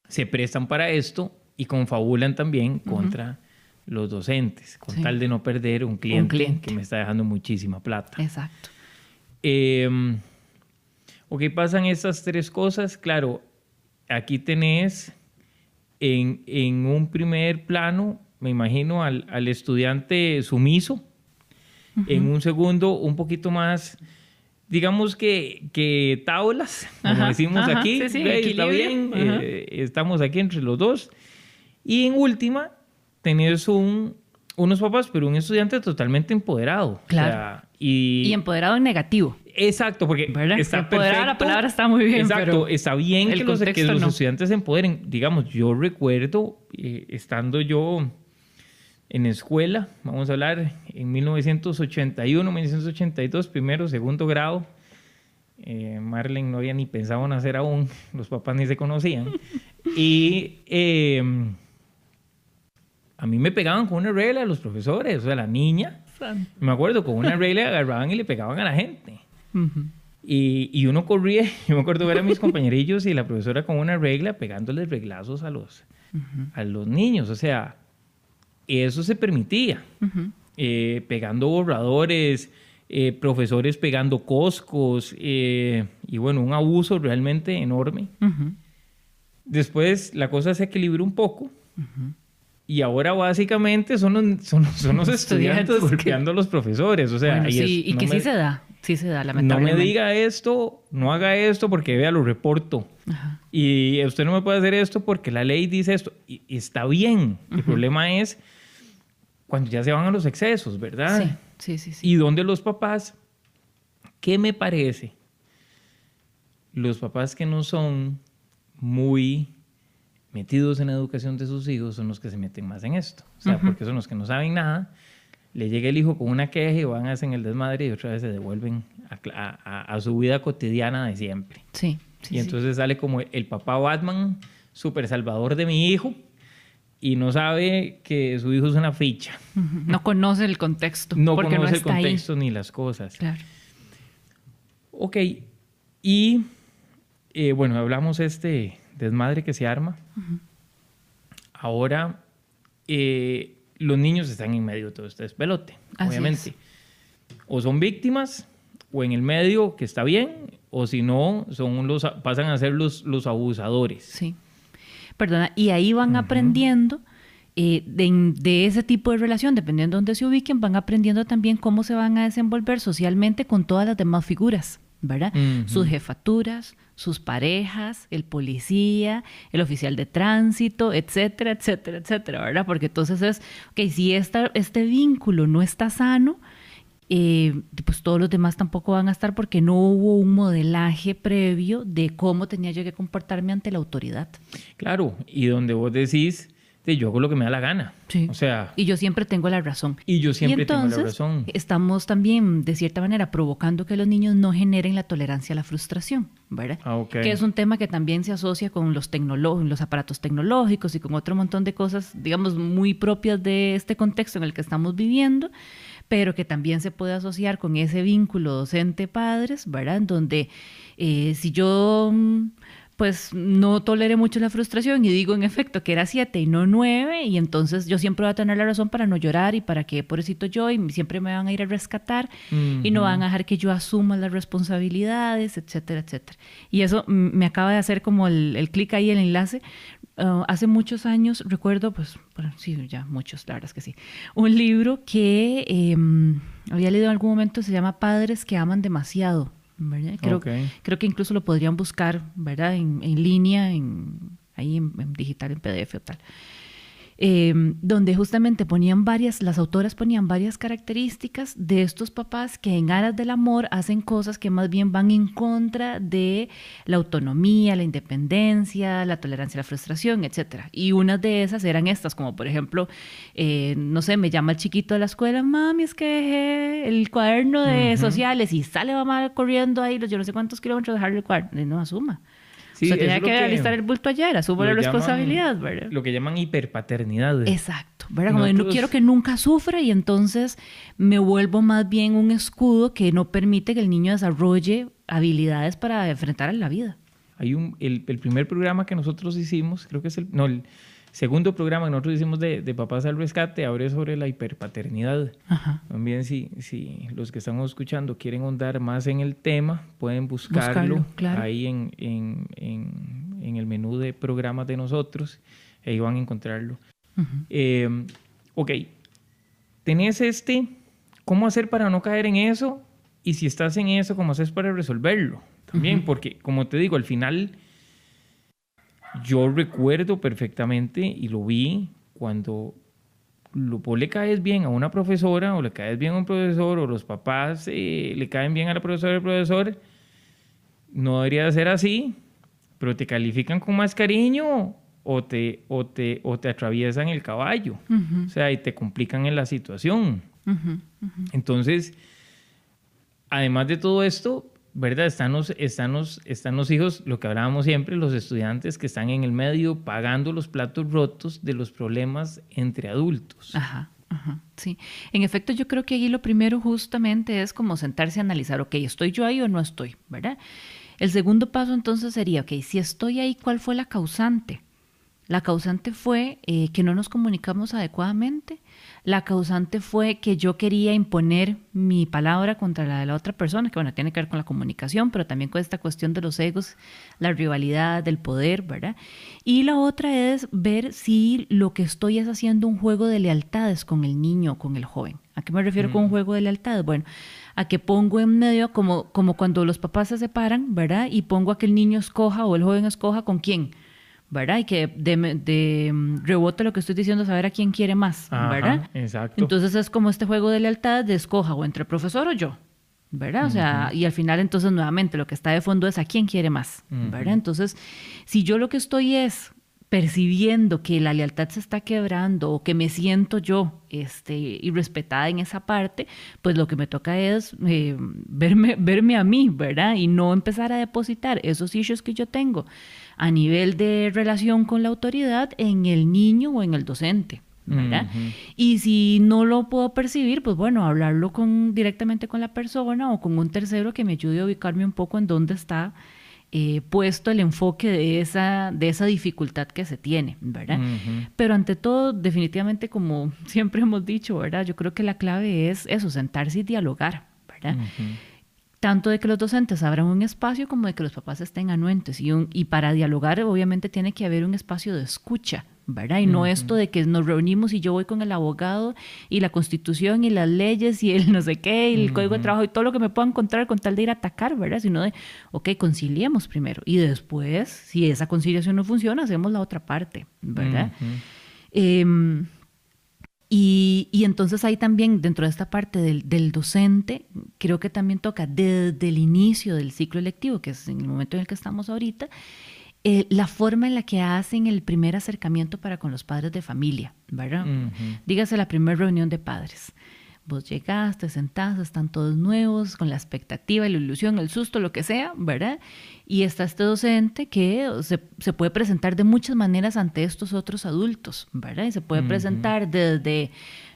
se prestan para esto y confabulan también contra los docentes, con tal de no perder un cliente que me está dejando muchísima plata. Exacto. Ok, pasan estas 3 cosas. Claro, aquí tenés en un primer plano, me imagino, al estudiante sumiso. En un segundo, un poquito más, digamos que tablas, como decimos aquí. Sí, está bien, estamos aquí entre los dos. Y en última, tenés unos papás, pero un estudiante totalmente empoderado. Claro. O sea, y empoderado en negativo. Exacto, porque está empoderado, perfecto. la palabra está muy bien. Exacto, pero está bien que los no. estudiantes se empoderen. Digamos, yo recuerdo, estando yo en escuela, vamos a hablar, en 1981, 1982, primero, segundo grado. Marlene no había ni pensado nacer aún, los papás ni se conocían. Y a mí me pegaban con una regla los profesores, o sea, la niña, me acuerdo, con una regla agarraban y le pegaban a la gente. Ujú. Y uno corría, yo me acuerdo ver a mis compañerillos y la profesora con una regla pegándoles reglazos a los niños, o sea, eso se permitía. Ujú. Pegando borradores, profesores pegando coscos, y bueno, un abuso realmente enorme. Ujú. Después la cosa se equilibró un poco y ahora básicamente son los estudiantes golpeando a los profesores. O sea, Bueno, sí, y no que me, sí se da, no lamentablemente. me diga esto, no haga esto porque vea, lo reporto. Ajá. Y usted no me puede hacer esto porque la ley dice esto. Y está bien. El problema es cuando ya se van a los excesos, ¿verdad? Sí. Y donde los papás, ¿qué me parece? Los papás que no son muy metidos en la educación de sus hijos son los que se meten más en esto. O sea, porque son los que no saben nada. Le llega el hijo con una queja y van a hacer el desmadre y otra vez se devuelven a su vida cotidiana de siempre. Sí. Y entonces sale como el papá Batman, súper salvador de mi hijo, y no sabe que su hijo es una ficha. Ujú. No conoce el contexto. No porque conoce no el está contexto ni las cosas. Ahí. Claro. Ok, y bueno, hablamos desmadre que se arma. Ahora, los niños están en medio de todo este despelote, Así obviamente. es. O son víctimas, o en el medio, que está bien, o si no, pasan a ser los abusadores. Sí. Perdona, y ahí van aprendiendo de ese tipo de relación, dependiendo de dónde se ubiquen, van aprendiendo también cómo se van a desenvolver socialmente con todas las demás figuras, ¿verdad? Sus jefaturas, sus parejas, el policía, el oficial de tránsito, etcétera, etcétera, etcétera, ¿verdad? Porque entonces es, ok, si este vínculo no está sano, pues todos los demás tampoco van a estar porque no hubo un modelaje previo de cómo tenía yo que comportarme ante la autoridad. Claro, y donde vos decís, yo hago lo que me da la gana. Sí. O sea, Y yo siempre tengo la razón. y yo siempre tengo la entonces, razón. estamos también, de cierta manera, provocando que los niños no generen la tolerancia a la frustración, ¿verdad? Ah, ok. Que es un tema que también se asocia con los aparatos tecnológicos y con otro montón de cosas, digamos, muy propias de este contexto en el que estamos viviendo, pero que también se puede asociar con ese vínculo docente-padres, ¿verdad? En donde si yo pues no toleré mucho la frustración y digo en efecto que era 7 y no 9, y entonces yo siempre voy a tener la razón para no llorar y para que pobrecito yo, y siempre me van a ir a rescatar y no van a dejar que yo asuma las responsabilidades, etcétera, etcétera. Y eso me acaba de hacer como el clic ahí, el enlace. Hace muchos años, recuerdo, pues, bueno, sí, ya muchos, la verdad es que sí, un libro que había leído en algún momento, se llama Padres que aman demasiado, ¿verdad? Creo que incluso lo podrían buscar, ¿verdad? En línea, ahí en digital, en PDF o tal. Donde justamente las autoras ponían varias características de estos papás que en aras del amor hacen cosas que más bien van en contra de la autonomía, la independencia, la tolerancia a la frustración, etcétera. Y unas de esas eran estas, como por ejemplo, no sé, me llama el chiquito de la escuela, mami, es que dejé el cuaderno de sociales, y sale mamá corriendo ahí yo no sé cuántos kilómetros, dejarle el cuaderno. No asuma. Sí, o sea, tenía eso que es lo alistar el bulto ayer, asumo la responsabilidad, ¿verdad? Lo que llaman hiperpaternidad. Exacto, ¿verdad? Como no quiero que nunca sufra, y entonces me vuelvo más bien un escudo que no permite que el niño desarrolle habilidades para enfrentar a la vida. Hay el primer programa que nosotros hicimos, creo que es el segundo programa que nosotros hicimos de Papás al Rescate, abre sobre la hiperpaternidad. Ajá. También si los que estamos escuchando quieren ahondar más en el tema, pueden buscarlo claro. ahí en el menú de programas de nosotros, ahí van a encontrarlo. Uh-huh. Ok, tenés ¿cómo hacer para no caer en eso? Y si estás en eso, ¿cómo haces para resolverlo? También, uh-huh. Porque como te digo, al final yo recuerdo perfectamente y lo vi cuando vos le caes bien a una profesora o le caes bien a un profesor o los papás le caen bien a la profesora o el profesor, no debería de ser así, pero te califican con más cariño o te atraviesan el caballo, uh-huh. O sea, y te complican en la situación. Uh-huh. Uh-huh. Entonces, además de todo esto, ¿verdad? Están los hijos, lo que hablábamos siempre, los estudiantes que están en el medio pagando los platos rotos de los problemas entre adultos. Ajá. Ajá, sí. En efecto, yo creo que ahí lo primero justamente es como sentarse a analizar, ok, ¿estoy yo ahí o no estoy? ¿Verdad? El segundo paso entonces sería, ok, si estoy ahí, ¿cuál fue la causante? La causante fue que no nos comunicamos adecuadamente. La causante fue que yo quería imponer mi palabra contra la de la otra persona, que bueno, tiene que ver con la comunicación, pero también con esta cuestión de los egos, la rivalidad, del poder, ¿verdad? Y la otra es ver si lo que estoy es haciendo un juego de lealtades con el niño o con el joven. ¿A qué me refiero con un juego de lealtades? Bueno, a que pongo en medio como cuando los papás se separan, ¿verdad? Y pongo a que el niño escoja o el joven escoja con quién, ¿verdad? Y que de rebote lo que estoy diciendo, saber a quién quiere más, ¿verdad? Ajá, exacto. Entonces es como este juego de lealtad de escoja o entre el profesor o yo, ¿verdad? O sea, y al final entonces nuevamente lo que está de fondo es a quién quiere más, ¿verdad? Entonces, si yo lo que estoy es percibiendo que la lealtad se está quebrando o que me siento yo irrespetada en esa parte, pues lo que me toca es verme a mí, ¿verdad? Y no empezar a depositar esos issues que yo tengo a nivel de relación con la autoridad en el niño o en el docente, ¿verdad? Y si no lo puedo percibir, pues bueno, hablarlo directamente con la persona o con un tercero que me ayude a ubicarme un poco en dónde está puesto el enfoque de esa dificultad que se tiene, ¿verdad? Pero ante todo, definitivamente, como siempre hemos dicho, ¿verdad? Yo creo que la clave es eso, sentarse y dialogar, ¿verdad? Tanto de que los docentes abran un espacio como de que los papás estén anuentes. Y para dialogar, obviamente, tiene que haber un espacio de escucha, ¿verdad? Y no esto de que nos reunimos y yo voy con el abogado y la Constitución y las leyes y el no sé qué, y el Código de Trabajo y todo lo que me pueda encontrar con tal de ir a atacar, ¿verdad? Sino de, ok, conciliemos primero. Y después, si esa conciliación no funciona, hacemos la otra parte, ¿verdad? Y entonces ahí también, dentro de esta parte del docente, creo que también toca desde el inicio del ciclo lectivo, que es en el momento en el que estamos ahorita, la forma en la que hacen el primer acercamiento para con los padres de familia, ¿verdad? Dígase la primera reunión de padres. Vos llegás, te sentás, están todos nuevos, con la expectativa, la ilusión, el susto, lo que sea, ¿verdad? Y está este docente que se puede presentar de muchas maneras ante estos otros adultos, ¿verdad? Y se puede presentar desde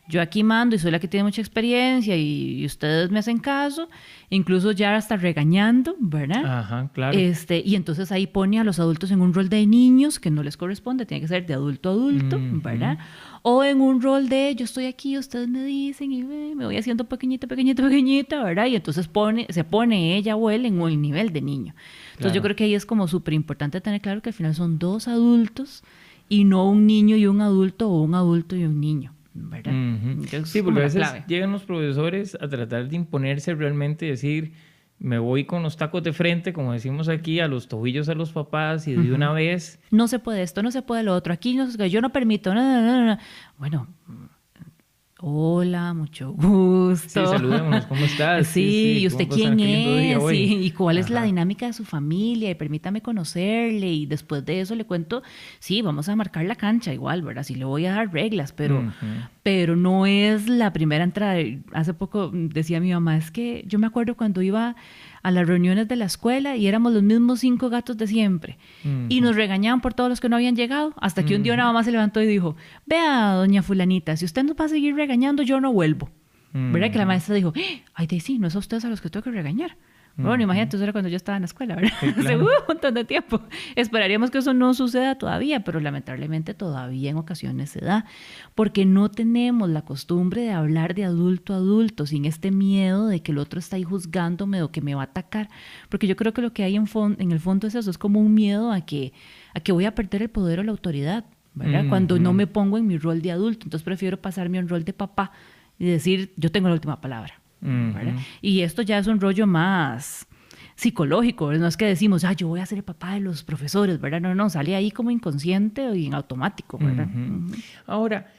yo aquí mando y soy la que tiene mucha experiencia y ustedes me hacen caso, incluso ya hasta regañando, ¿verdad? Ajá, claro. Y entonces ahí pone a los adultos en un rol de niños que no les corresponde, tiene que ser de adulto a adulto, ¿verdad? O en un rol de yo estoy aquí, ustedes me dicen y me voy haciendo pequeñita, ¿verdad? Y entonces se pone ella o él en un nivel de niño. Entonces yo creo que ahí es como súper importante tener claro que al final son dos adultos y no un niño y un adulto o un adulto y un niño, ¿verdad? Sí, porque a veces llegan los profesores a tratar de imponerse realmente, decir, me voy con los tacos de frente, como decimos aquí, a los tobillos a los papás y de una vez. No se puede esto, no se puede lo otro, aquí yo no permito, no. Bueno, hola, mucho gusto. Sí, saludémonos, ¿cómo estás? Sí, ¿y usted quién es? ¿Y cuál es la dinámica de su familia? Y permítame conocerle. Y después de eso le cuento, sí, vamos a marcar la cancha igual, ¿verdad? Sí le voy a dar reglas, pero no es la primera entrada. Hace poco decía mi mamá, es que yo me acuerdo cuando iba a las reuniones de la escuela y éramos los mismos 5 gatos de siempre. Y nos regañaban por todos los que no habían llegado, hasta que un día una mamá se levantó y dijo, vea, doña fulanita, si usted nos va a seguir regañando, yo no vuelvo. ¿Verdad? Que la maestra dijo, ay, sí, no es a ustedes a los que tengo que regañar. Bueno, imagínate, eso era cuando yo estaba en la escuela, ¿verdad? Sí, claro. Hace un montón de tiempo. Esperaríamos que eso no suceda todavía, pero lamentablemente todavía en ocasiones se da, porque no tenemos la costumbre de hablar de adulto a adulto, sin este miedo de que el otro está ahí juzgándome o que me va a atacar, porque yo creo que lo que hay en el fondo es eso, es como un miedo a que voy a perder el poder o la autoridad, ¿verdad? Cuando no me pongo en mi rol de adulto, entonces prefiero pasarme a un rol de papá y decir, yo tengo la última palabra. ¿Verdad? Y esto ya es un rollo más psicológico, no es que decimos, yo voy a ser el papá de los profesores, ¿verdad? No, sale ahí como inconsciente y en automático, ¿verdad? Ahora,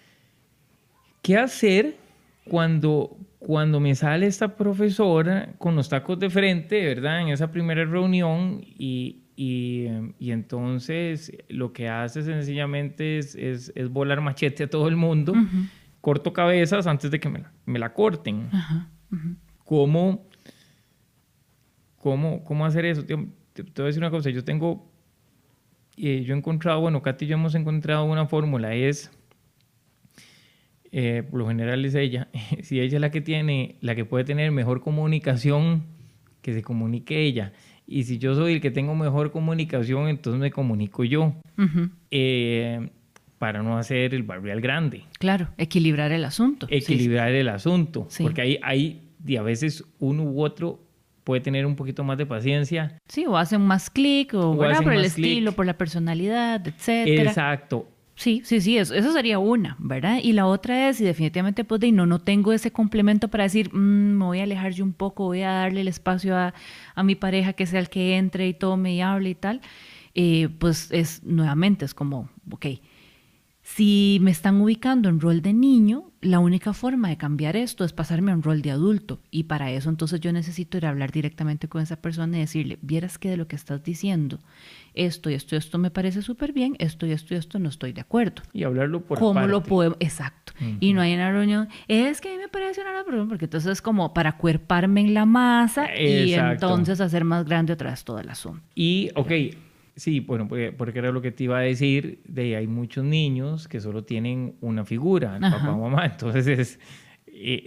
¿qué hacer cuando me sale esta profesora con los tacos de frente, ¿verdad? En esa primera reunión y entonces lo que hace sencillamente es volar machete a todo el mundo, corto cabezas antes de que me la corten. ¿Cómo ¿Cómo hacer eso? Te voy a decir una cosa, yo he encontrado, bueno, Katy y yo hemos encontrado una fórmula, por lo general es ella, si ella es la que puede tener mejor comunicación, que se comunique ella, y si yo soy el que tengo mejor comunicación, entonces me comunico yo, para no hacer el barrial grande. Claro, equilibrar el asunto. Equilibrar el asunto, sí. Porque y a veces uno u otro puede tener un poquito más de paciencia. Sí, o hacen más clic, o por el estilo, click. por la personalidad, etcétera. Exacto. Sí, eso sería una, ¿verdad? Y la otra es, y definitivamente, pues, no tengo ese complemento para decir, me voy a alejar yo un poco, voy a darle el espacio a mi pareja, que sea el que entre y tome y hable y tal. Pues nuevamente, es como, ok, si me están ubicando en rol de niño, la única forma de cambiar esto es pasarme a un rol de adulto. Y para eso entonces yo necesito ir a hablar directamente con esa persona y decirle, vieras que de lo que estás diciendo, esto y esto y esto me parece súper bien, esto y esto y esto no estoy de acuerdo. Y hablarlo por ¿Cómo parte. lo podemos? Exacto. Y no hay una reunión, es que a mí me parece una reunión, porque entonces es como para acuerparme en la masa y entonces hacer más grande otra vez todo el asunto. Y, ok, sí, bueno, porque era lo que te iba a decir, hay muchos niños que solo tienen una figura, el papá o mamá, entonces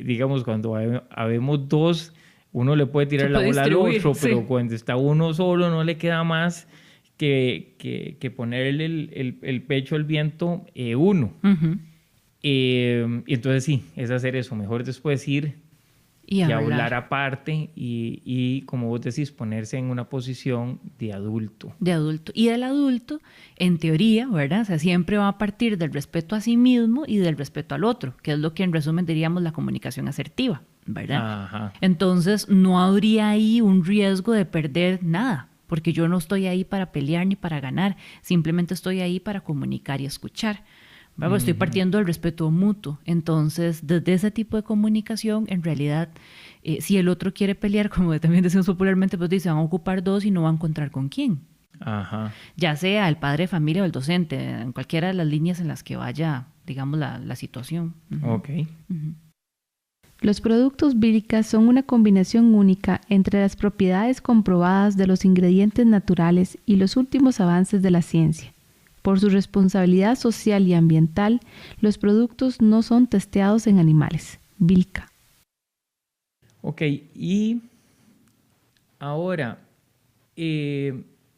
digamos, cuando habemos dos, uno le puede tirar la bola al otro, pero cuando está uno solo no le queda más que ponerle el pecho al viento uno. Y entonces sí, es hacer eso, mejor después ir y hablar aparte y, como vos decís, ponerse en una posición de adulto. De adulto. Y del adulto, en teoría, ¿verdad? O sea, siempre va a partir del respeto a sí mismo y del respeto al otro, que es lo que en resumen diríamos la comunicación asertiva, ¿verdad? Ajá. Entonces, no habría ahí un riesgo de perder nada, porque yo no estoy ahí para pelear ni para ganar, simplemente estoy ahí para comunicar y escuchar. Estoy partiendo del respeto mutuo. Entonces, desde ese tipo de comunicación, en realidad, si el otro quiere pelear, como también decimos popularmente, pues dice, van a ocupar dos y no va a encontrar con quién. Ajá. Ya sea el padre de familia o el docente, en cualquiera de las líneas en las que vaya, digamos, la situación. Ok. Los productos Virica son una combinación única entre las propiedades comprobadas de los ingredientes naturales y los últimos avances de la ciencia. Por su responsabilidad social y ambiental, los productos no son testeados en animales. Virica. Ok, y ahora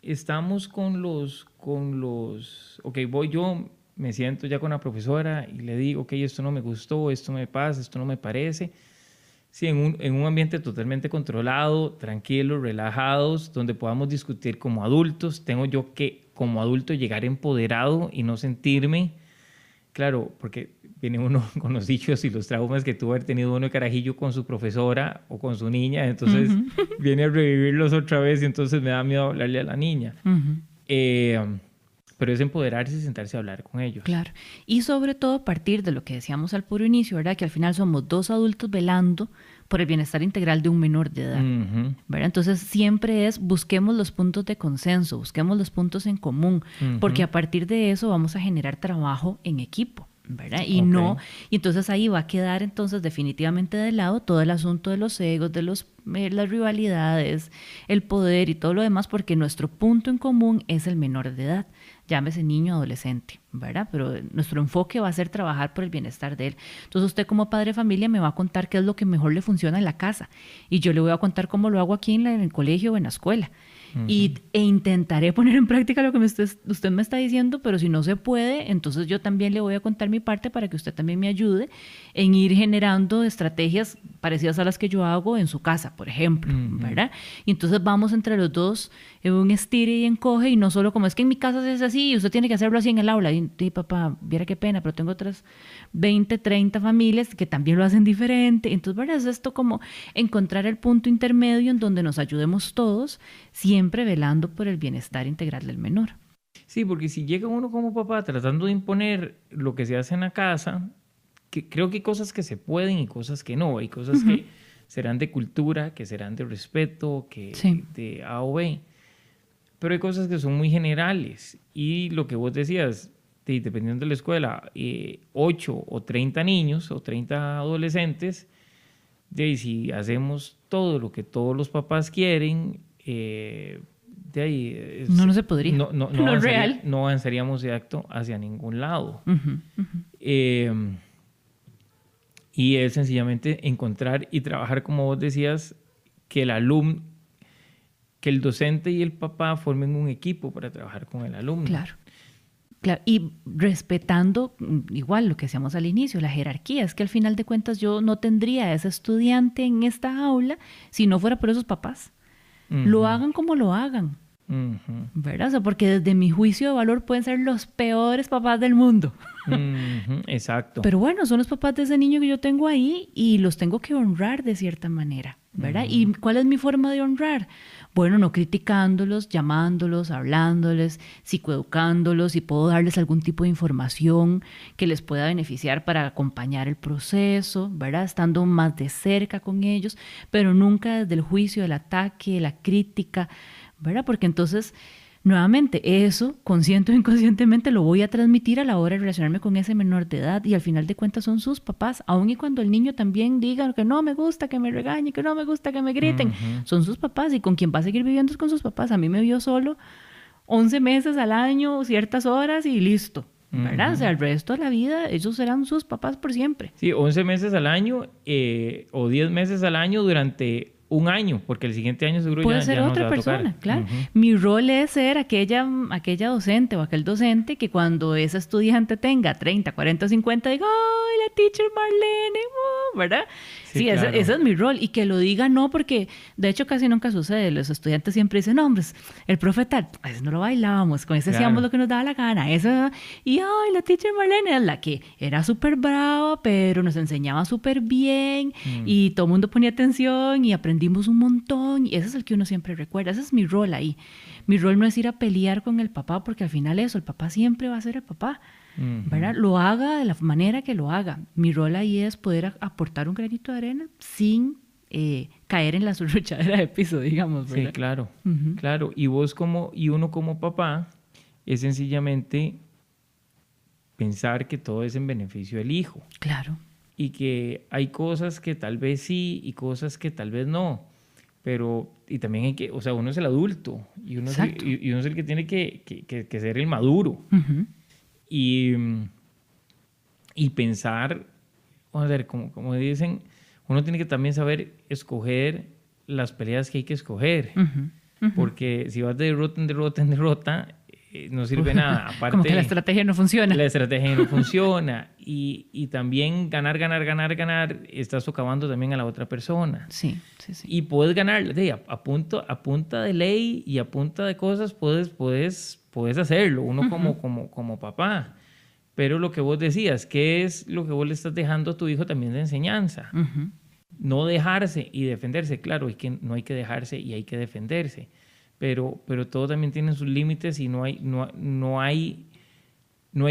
estamos con los... Ok, me siento ya con la profesora y le digo, ok, esto no me gustó, esto me pasa, esto no me parece. Sí, en un ambiente totalmente controlado, tranquilo, relajados, donde podamos discutir como adultos. Tengo yo que, como adulto, llegar empoderado y no sentirme, claro, porque viene uno con los dichos y los traumas que tuvo haber tenido uno de carajillo con su profesora o con su niña, entonces viene a revivirlos otra vez y entonces me da miedo hablarle a la niña. Pero es empoderarse y sentarse a hablar con ellos. Claro. Y sobre todo partir de lo que decíamos al puro inicio, ¿verdad? Que al final somos dos adultos velando por el bienestar integral de un menor de edad. ¿Verdad? Entonces siempre busquemos los puntos de consenso, busquemos los puntos en común, porque a partir de eso vamos a generar trabajo en equipo. ¿Verdad? Y entonces ahí va a quedar entonces definitivamente de lado todo el asunto de los egos, de las rivalidades, el poder y todo lo demás, porque nuestro punto en común es el menor de edad, llámese niño o adolescente, ¿verdad? Pero nuestro enfoque va a ser trabajar por el bienestar de él. Entonces usted como padre de familia me va a contar qué es lo que mejor le funciona en la casa y yo le voy a contar cómo lo hago aquí en el colegio o en la escuela. E intentaré poner en práctica lo que usted me está diciendo, pero si no se puede, entonces yo también le voy a contar mi parte para que usted también me ayude en ir generando estrategias parecidas a las que yo hago en su casa, por ejemplo, ¿verdad? Y entonces vamos entre los dos en un estire y encoge, y no solo como es que en mi casa es así y usted tiene que hacerlo así en el aula. Y papá, viera qué pena, pero tengo otras 20, 30 familias que también lo hacen diferente. Entonces, ¿verdad? Es esto como encontrar el punto intermedio en donde nos ayudemos todos, siempre velando por el bienestar integral del menor. Sí, porque si llega uno como papá tratando de imponer lo que se hace en la casa, creo que hay cosas que se pueden y cosas que no. Hay cosas que serán de cultura, que serán de respeto, que de A o B. Pero hay cosas que son muy generales. Y lo que vos decías, dependiendo de la escuela, 8 o 30 niños o 30 adolescentes, si hacemos todo lo que todos los papás quieren, de ahí... No se podría. No avanzaría, real. No avanzaríamos exacto hacia ningún lado. Y es sencillamente encontrar y trabajar, como vos decías, que el alumno, que el docente y el papá formen un equipo para trabajar con el alumno. Claro. Y respetando igual lo que decíamos al inicio, la jerarquía. Es que al final de cuentas yo no tendría a ese estudiante en esta aula si no fuera por esos papás. Lo hagan como lo hagan. ¿Verdad? O sea, porque desde mi juicio de valor pueden ser los peores papás del mundo. Exacto. Pero bueno, son los papás de ese niño que yo tengo ahí y los tengo que honrar de cierta manera, ¿verdad? ¿Y cuál es mi forma de honrar? Bueno, no criticándolos, llamándolos, hablándoles, psicoeducándolos, y puedo darles algún tipo de información que les pueda beneficiar para acompañar el proceso, ¿verdad? Estando más de cerca con ellos, pero nunca desde el juicio, el ataque, la crítica, ¿verdad? Porque entonces, nuevamente, eso, consciente o inconscientemente, lo voy a transmitir a la hora de relacionarme con ese menor de edad, y al final de cuentas son sus papás, aun y cuando el niño también diga que no me gusta que me regañen, que no me gusta que me griten, son sus papás, y con quien va a seguir viviendo es con sus papás. A mí me vio solo 11 meses al año, ciertas horas y listo, ¿verdad? O sea, el resto de la vida, ellos serán sus papás por siempre. Sí, 11 meses al año o 10 meses al año durante un año, porque el siguiente año seguro puede ya ser no otra se va a persona, tocar. claro. Mi rol es ser aquella docente o aquel docente que cuando esa estudiante tenga 30, 40, 50 diga, ¡ay, la teacher Marlene! ¿Verdad? Sí, claro. ese es mi rol. Y que lo diga no, porque de hecho casi nunca sucede. Los estudiantes siempre dicen, no, hombre, el profe tal, a ese no lo bailábamos, con ese hacíamos lo que nos daba la gana. Esa, y ay, la teacher Marlene es la que era súper brava, pero nos enseñaba súper bien y todo el mundo ponía atención y aprendimos un montón. Y ese es el que uno siempre recuerda. Ese es mi rol ahí. Mi rol no es ir a pelear con el papá, porque al final el papá siempre va a ser el papá. ¿Verdad? Lo haga de la manera que lo haga. Mi rol ahí es poder aportar un granito de arena sin caer en la surruchadera de piso, digamos, ¿verdad? Sí, claro, claro. Y uno como papá es sencillamente pensar que todo es en beneficio del hijo. Claro. Y que hay cosas que tal vez sí y cosas que tal vez no. Pero, y también hay que, o sea, uno es el adulto y uno, es el que tiene que ser el maduro. Y pensar, vamos a ver, como dicen, uno tiene que también saber escoger las peleas que hay que escoger. Porque si vas de derrota en derrota en derrota, no sirve nada. Aparte, como que la estrategia no funciona. La estrategia no funciona. Y también ganar, estás socavando también a la otra persona. Sí. Y puedes ganar, a punta de ley y a punta de cosas puedes hacerlo, uno como papá. Pero lo que vos decías, ¿qué es lo que vos le estás dejando a tu hijo también de enseñanza? No dejarse y defenderse. Claro, es que no hay que dejarse y hay que defenderse. Pero todo también tiene sus límites y no hay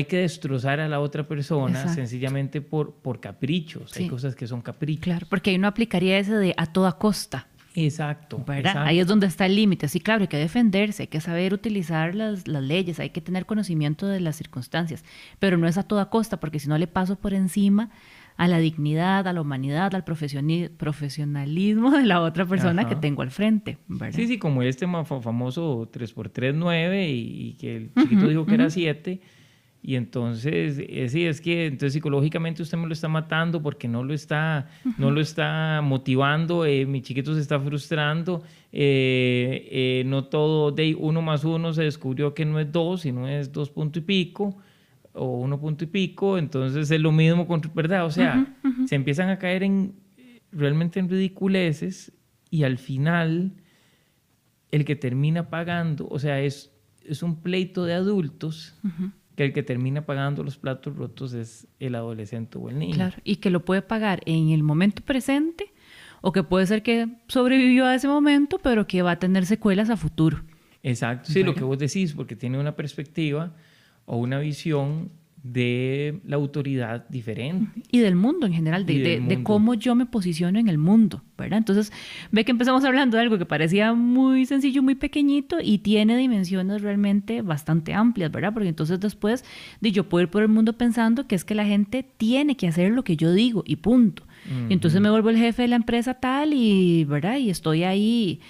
que destrozar a la otra persona. Exacto. Sencillamente por caprichos. Sí. Hay cosas que son caprichos. Claro, porque ahí no aplicaría ese de a toda costa. Exacto, ¿verdad? Ahí es donde está el límite. Sí, claro, hay que defenderse, hay que saber utilizar las leyes, hay que tener conocimiento de las circunstancias, pero no es a toda costa, porque si no le paso por encima a la dignidad, a la humanidad, al profesionalismo de la otra persona que tengo al frente, ¿verdad? Sí, como este famoso 3x3, 9 y que el chiquito dijo que era 7. Y entonces, sí, es que entonces psicológicamente usted me lo está matando porque no lo está motivando, mi chiquito se está frustrando, no todo de 1 más 1 se descubrió que no es 2, sino es 2 punto y pico, o 1 punto y pico, entonces es lo mismo, ¿verdad? O sea, se empiezan a caer realmente en ridiculeces y al final el que termina pagando, o sea, es un pleito de adultos, que el que termina pagando los platos rotos es el adolescente o el niño. Claro, y que lo puede pagar en el momento presente, o que puede ser que sobrevivió a ese momento, pero que va a tener secuelas a futuro. Exacto, sí, lo que vos decís, porque tiene una perspectiva o una visión de la autoridad diferente. Y del mundo en general, de cómo yo me posiciono en el mundo, ¿verdad? Entonces, ve que empezamos hablando de algo que parecía muy sencillo, muy pequeñito, y tiene dimensiones realmente bastante amplias, ¿verdad? Porque entonces después yo puedo ir por el mundo pensando que es que la gente tiene que hacer lo que yo digo y punto. Y entonces me vuelvo el jefe de la empresa tal y, ¿verdad? Y estoy ahí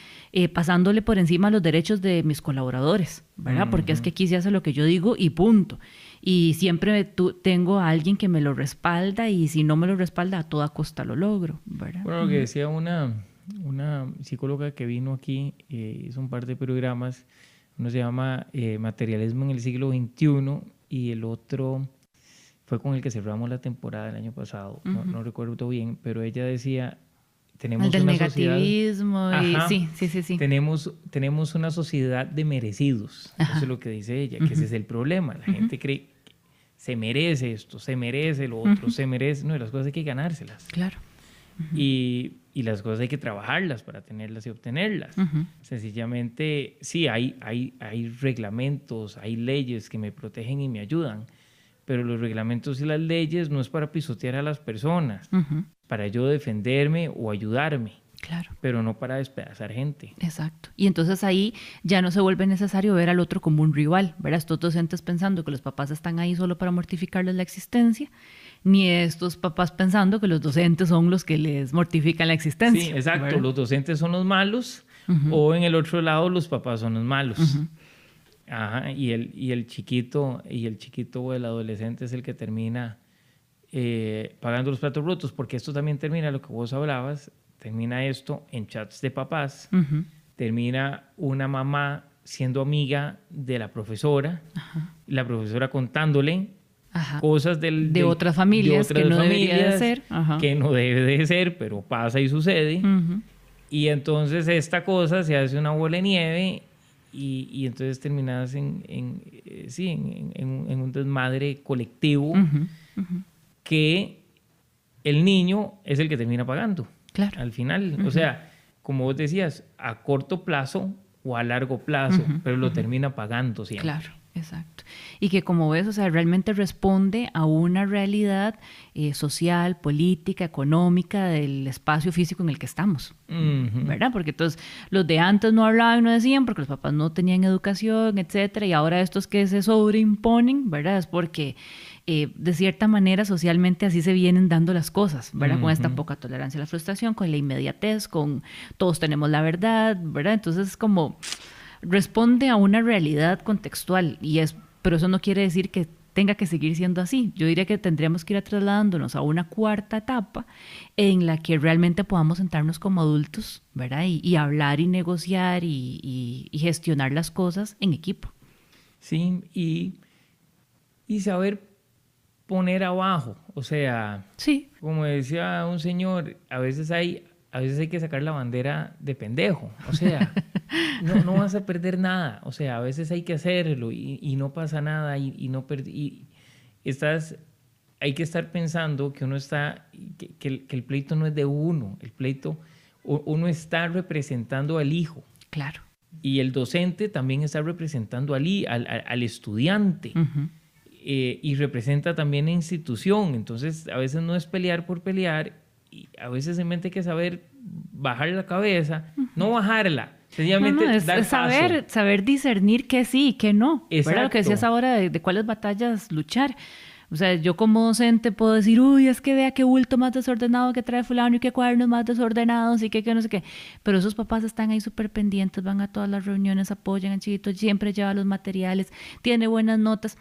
pasándole por encima los derechos de mis colaboradores, ¿verdad? Porque es que aquí se hace lo que yo digo y punto. Y siempre tengo a alguien que me lo respalda, y si no me lo respalda, a toda costa lo logro, ¿verdad? Bueno, lo que decía una psicóloga que vino aquí, hizo un par de programas, uno se llama Materialismo en el siglo XXI y el otro fue con el que cerramos la temporada del año pasado, no recuerdo bien, pero ella decía, tenemos el del una negativismo, sociedad, y sí. Tenemos una sociedad de merecidos, eso es lo que dice ella, que ese es el problema, la gente cree que se merece esto, se merece lo otro, se merece, no, las cosas hay que ganárselas. Claro. Y las cosas hay que trabajarlas para tenerlas y obtenerlas. Sencillamente, sí, hay reglamentos, hay leyes que me protegen y me ayudan, pero los reglamentos y las leyes no es para pisotear a las personas, para yo defenderme o ayudarme. Claro. Pero no para despedazar gente. Exacto. Y entonces ahí ya no se vuelve necesario ver al otro como un rival, ¿verdad? Estos docentes pensando que los papás están ahí solo para mortificarles la existencia, ni estos papás pensando que los docentes son los que les mortifican la existencia. Sí, exacto. ¿Verdad? Los docentes son los malos, o en el otro lado los papás son los malos. Ajá, y el chiquito o el adolescente es el que termina pagando los platos rotos, porque esto también termina, lo que vos hablabas, termina esto en chats de papás, termina una mamá siendo amiga de la profesora, la profesora contándole cosas de otras familias que no debería de ser, que no debe de ser, pero pasa y sucede. Y entonces esta cosa se hace una bola de nieve y entonces terminas en un desmadre colectivo que el niño es el que termina pagando. Claro. Al final, o sea, como vos decías, a corto plazo o a largo plazo, pero lo termina pagando siempre. Claro, exacto. Y que como ves, o sea, realmente responde a una realidad social, política, económica del espacio físico en el que estamos, ¿verdad? Porque entonces los de antes no hablaban, no decían, porque los papás no tenían educación, etcétera, y ahora estos que se sobreimponen, ¿verdad? Es porque de cierta manera socialmente así se vienen dando las cosas, ¿verdad? Con esta poca tolerancia a la frustración, con la inmediatez, con todos tenemos la verdad, ¿verdad? Entonces es como responde a una realidad contextual pero eso no quiere decir que tenga que seguir siendo así. Yo diría que tendríamos que ir trasladándonos a una cuarta etapa en la que realmente podamos sentarnos como adultos, ¿verdad? Y hablar y negociar y gestionar las cosas en equipo. Sí, y saber poner abajo, o sea, sí, como decía un señor, a veces hay que sacar la bandera de pendejo, o sea, no vas a perder nada, o sea, a veces hay que hacerlo y no pasa nada hay que estar pensando que uno está, que el pleito no es de uno, el pleito, uno está representando al hijo. Claro. Y el docente también está representando al estudiante. Y representa también la institución. Entonces, a veces no es pelear por pelear, y a veces simplemente hay que saber bajar la cabeza, no bajarla, sencillamente dar es saber discernir qué sí y qué no. ¿Verdad? Lo que decías ahora de cuáles batallas luchar. O sea, yo como docente puedo decir, uy, es que vea qué bulto más desordenado que trae fulano y qué cuadernos más desordenados y que no sé qué. Pero esos papás están ahí súper pendientes, van a todas las reuniones, apoyan al chiquito, siempre lleva los materiales, tiene buenas notas.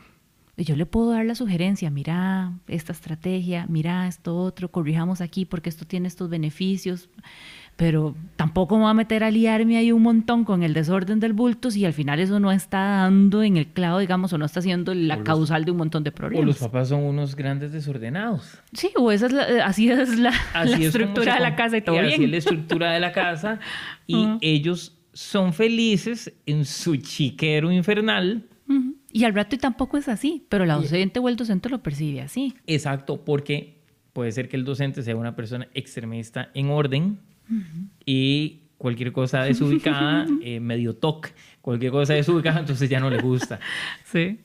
Y yo le puedo dar la sugerencia, mira esta estrategia, mira esto otro, corrijamos aquí porque esto tiene estos beneficios, pero tampoco me voy a meter a liarme ahí un montón con el desorden del bulto si al final eso no está dando en el clavo, digamos, o no está siendo la causal de un montón de problemas. O los papás son unos grandes desordenados. Sí, o así es la estructura de la casa y todo bien. Así es la estructura de la casa y ellos son felices en su chiquero infernal. Y al rato y tampoco es así, pero la docente o el docente lo percibe así. Exacto, porque puede ser que el docente sea una persona extremista en orden y cualquier cosa desubicada, medio toc, cualquier cosa desubicada, entonces ya no le gusta. Sí.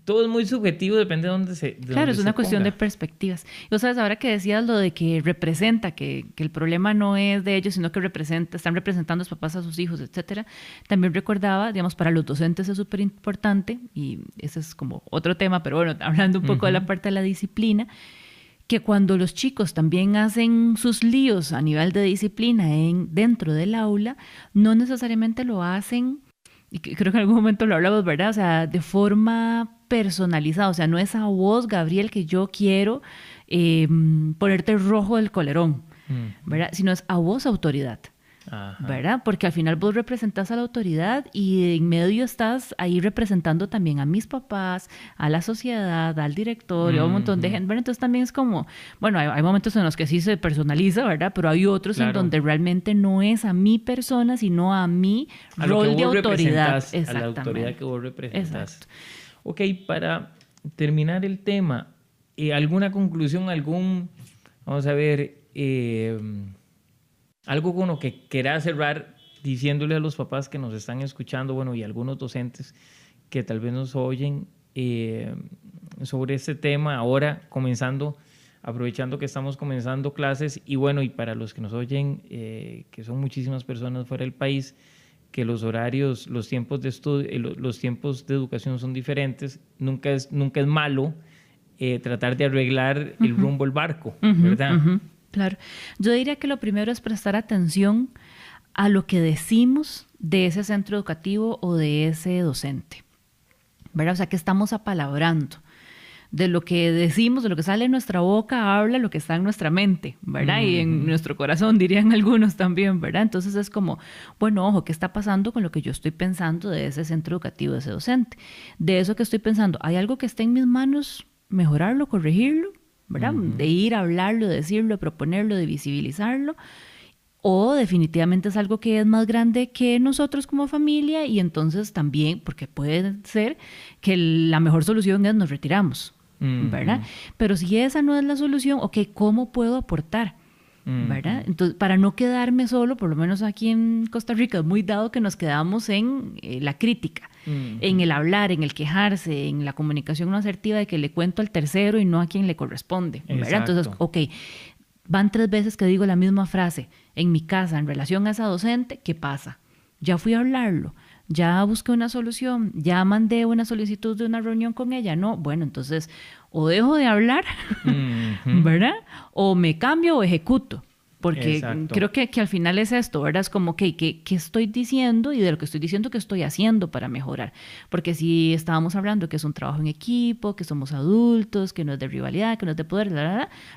Todo es muy subjetivo, depende de dónde se Claro, es una cuestión de perspectivas. Y vos sabes, ahora que decías lo de que representa, que el problema no es de ellos, sino que están representando a los papás a sus hijos, etcétera. También recordaba, digamos, para los docentes es súper importante, y ese es como otro tema, pero bueno, hablando un poco de la parte de la disciplina, que cuando los chicos también hacen sus líos a nivel de disciplina dentro del aula, no necesariamente lo hacen, y creo que en algún momento lo hablamos, ¿verdad? O sea, de forma personalizada, o sea, no es a vos, Gabriel, que yo quiero ponerte rojo del colerón, ¿verdad? Sino es a vos, autoridad. Ajá. ¿Verdad? Porque al final vos representás a la autoridad y en medio estás ahí representando también a mis papás, a la sociedad, al directorio, a un montón de gente. Bueno, entonces también es como, bueno, hay momentos en los que sí se personaliza, ¿verdad? Pero hay otros en donde realmente no es a mi persona, sino a mi rol de autoridad. A la autoridad que vos representás. Exacto. Ok, para terminar el tema, ¿alguna conclusión, vamos a ver, algo con lo que querás cerrar diciéndole a los papás que nos están escuchando, bueno, y algunos docentes que tal vez nos oyen sobre este tema ahora aprovechando que estamos comenzando clases y bueno, y para los que nos oyen, que son muchísimas personas fuera del país, que los horarios, los tiempos de estudio, los tiempos de educación son diferentes, nunca es malo tratar de arreglar el rumbo del barco, ¿verdad? Claro. Yo diría que lo primero es prestar atención a lo que decimos de ese centro educativo o de ese docente, ¿verdad? O sea, que estamos apalabrando. De lo que decimos, de lo que sale de nuestra boca, habla lo que está en nuestra mente, ¿verdad? Y en nuestro corazón, dirían algunos también, ¿verdad? Entonces es como, bueno, ojo, ¿qué está pasando con lo que yo estoy pensando de ese centro educativo, de ese docente? De eso que estoy pensando, ¿hay algo que esté en mis manos? ¿Mejorarlo, corregirlo? ¿Verdad? De ir a hablarlo, de decirlo, de proponerlo, de visibilizarlo, o definitivamente es algo que es más grande que nosotros como familia y entonces también, porque puede ser que la mejor solución es nos retiramos, ¿verdad? Pero si esa no es la solución, ok, ¿cómo puedo aportar? ¿Verdad? Entonces, para no quedarme solo, por lo menos aquí en Costa Rica, es muy dado que nos quedamos en la crítica, en el hablar, en el quejarse, en la comunicación no asertiva de que le cuento al tercero y no a quien le corresponde, ¿verdad? Entonces, ok, van 3 veces que digo la misma frase en mi casa en relación a esa docente, ¿qué pasa? Ya fui a hablarlo, ya busqué una solución, ya mandé una solicitud de una reunión con ella, no, bueno, entonces o dejo de hablar, ¿verdad? O me cambio o ejecuto, porque creo que al final es esto, ¿verdad? Es como, ¿qué estoy diciendo? Y de lo que estoy diciendo, ¿qué estoy haciendo para mejorar? Porque si estábamos hablando que es un trabajo en equipo, que somos adultos, que no es de rivalidad, que no es de poder,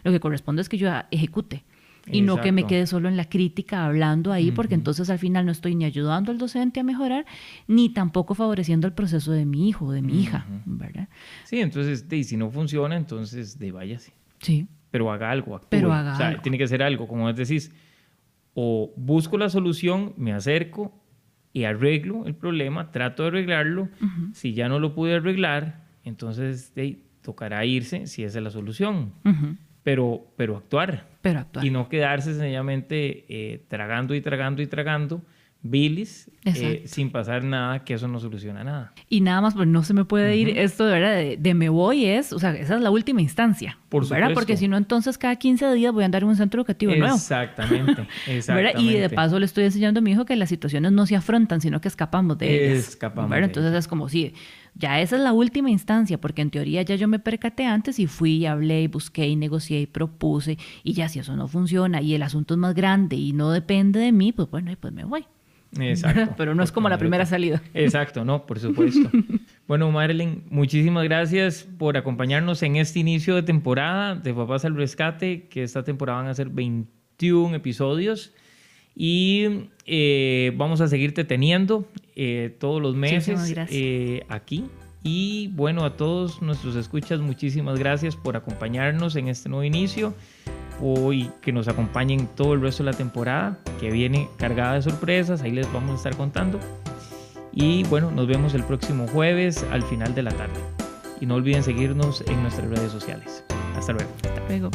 lo que corresponde es que yo ejecute. Y no que me quede solo en la crítica hablando ahí, porque entonces al final no estoy ni ayudando al docente a mejorar, ni tampoco favoreciendo el proceso de mi hijo o de mi hija, ¿verdad? Sí, entonces, si no funciona, entonces váyase. Sí. Pero haga algo, actúe. Pero haga algo. Tiene que ser algo, como vos decís, o busco la solución, me acerco y arreglo el problema, trato de arreglarlo. Si ya no lo pude arreglar, entonces tocará irse si esa es la solución. Pero actuar. Y no quedarse sencillamente tragando y tragando y tragando bilis sin pasar nada, que eso no soluciona nada. Y nada más, pues no se me puede ir esto de verdad de me voy o sea, esa es la última instancia. Por supuesto. ¿Verdad? Porque si no, entonces cada 15 días voy a andar en un centro educativo nuevo. Exactamente. ¿Verdad? Y de paso le estoy enseñando a mi hijo que las situaciones no se afrontan, sino que escapamos de ellas. ¿Verdad? Entonces es como si ya esa es la última instancia, porque en teoría ya yo me percaté antes y fui y hablé y busqué y negocié y propuse y ya si eso no funciona y el asunto es más grande y no depende de mí, pues bueno, pues me voy. Exacto. Pero no es como la primera salida. Exacto, no, por supuesto. Bueno, Marilyn, muchísimas gracias por acompañarnos en este inicio de temporada de Papás al Rescate, que esta temporada van a ser 21 episodios y vamos a seguirte teniendo todos los meses aquí. Y bueno, a todos nuestros escuchas, muchísimas gracias por acompañarnos en este nuevo inicio. Hoy que nos acompañen todo el resto de la temporada, que viene cargada de sorpresas, ahí les vamos a estar contando. Y bueno, nos vemos el próximo jueves al final de la tarde. Y no olviden seguirnos en nuestras redes sociales. Hasta luego. Hasta luego.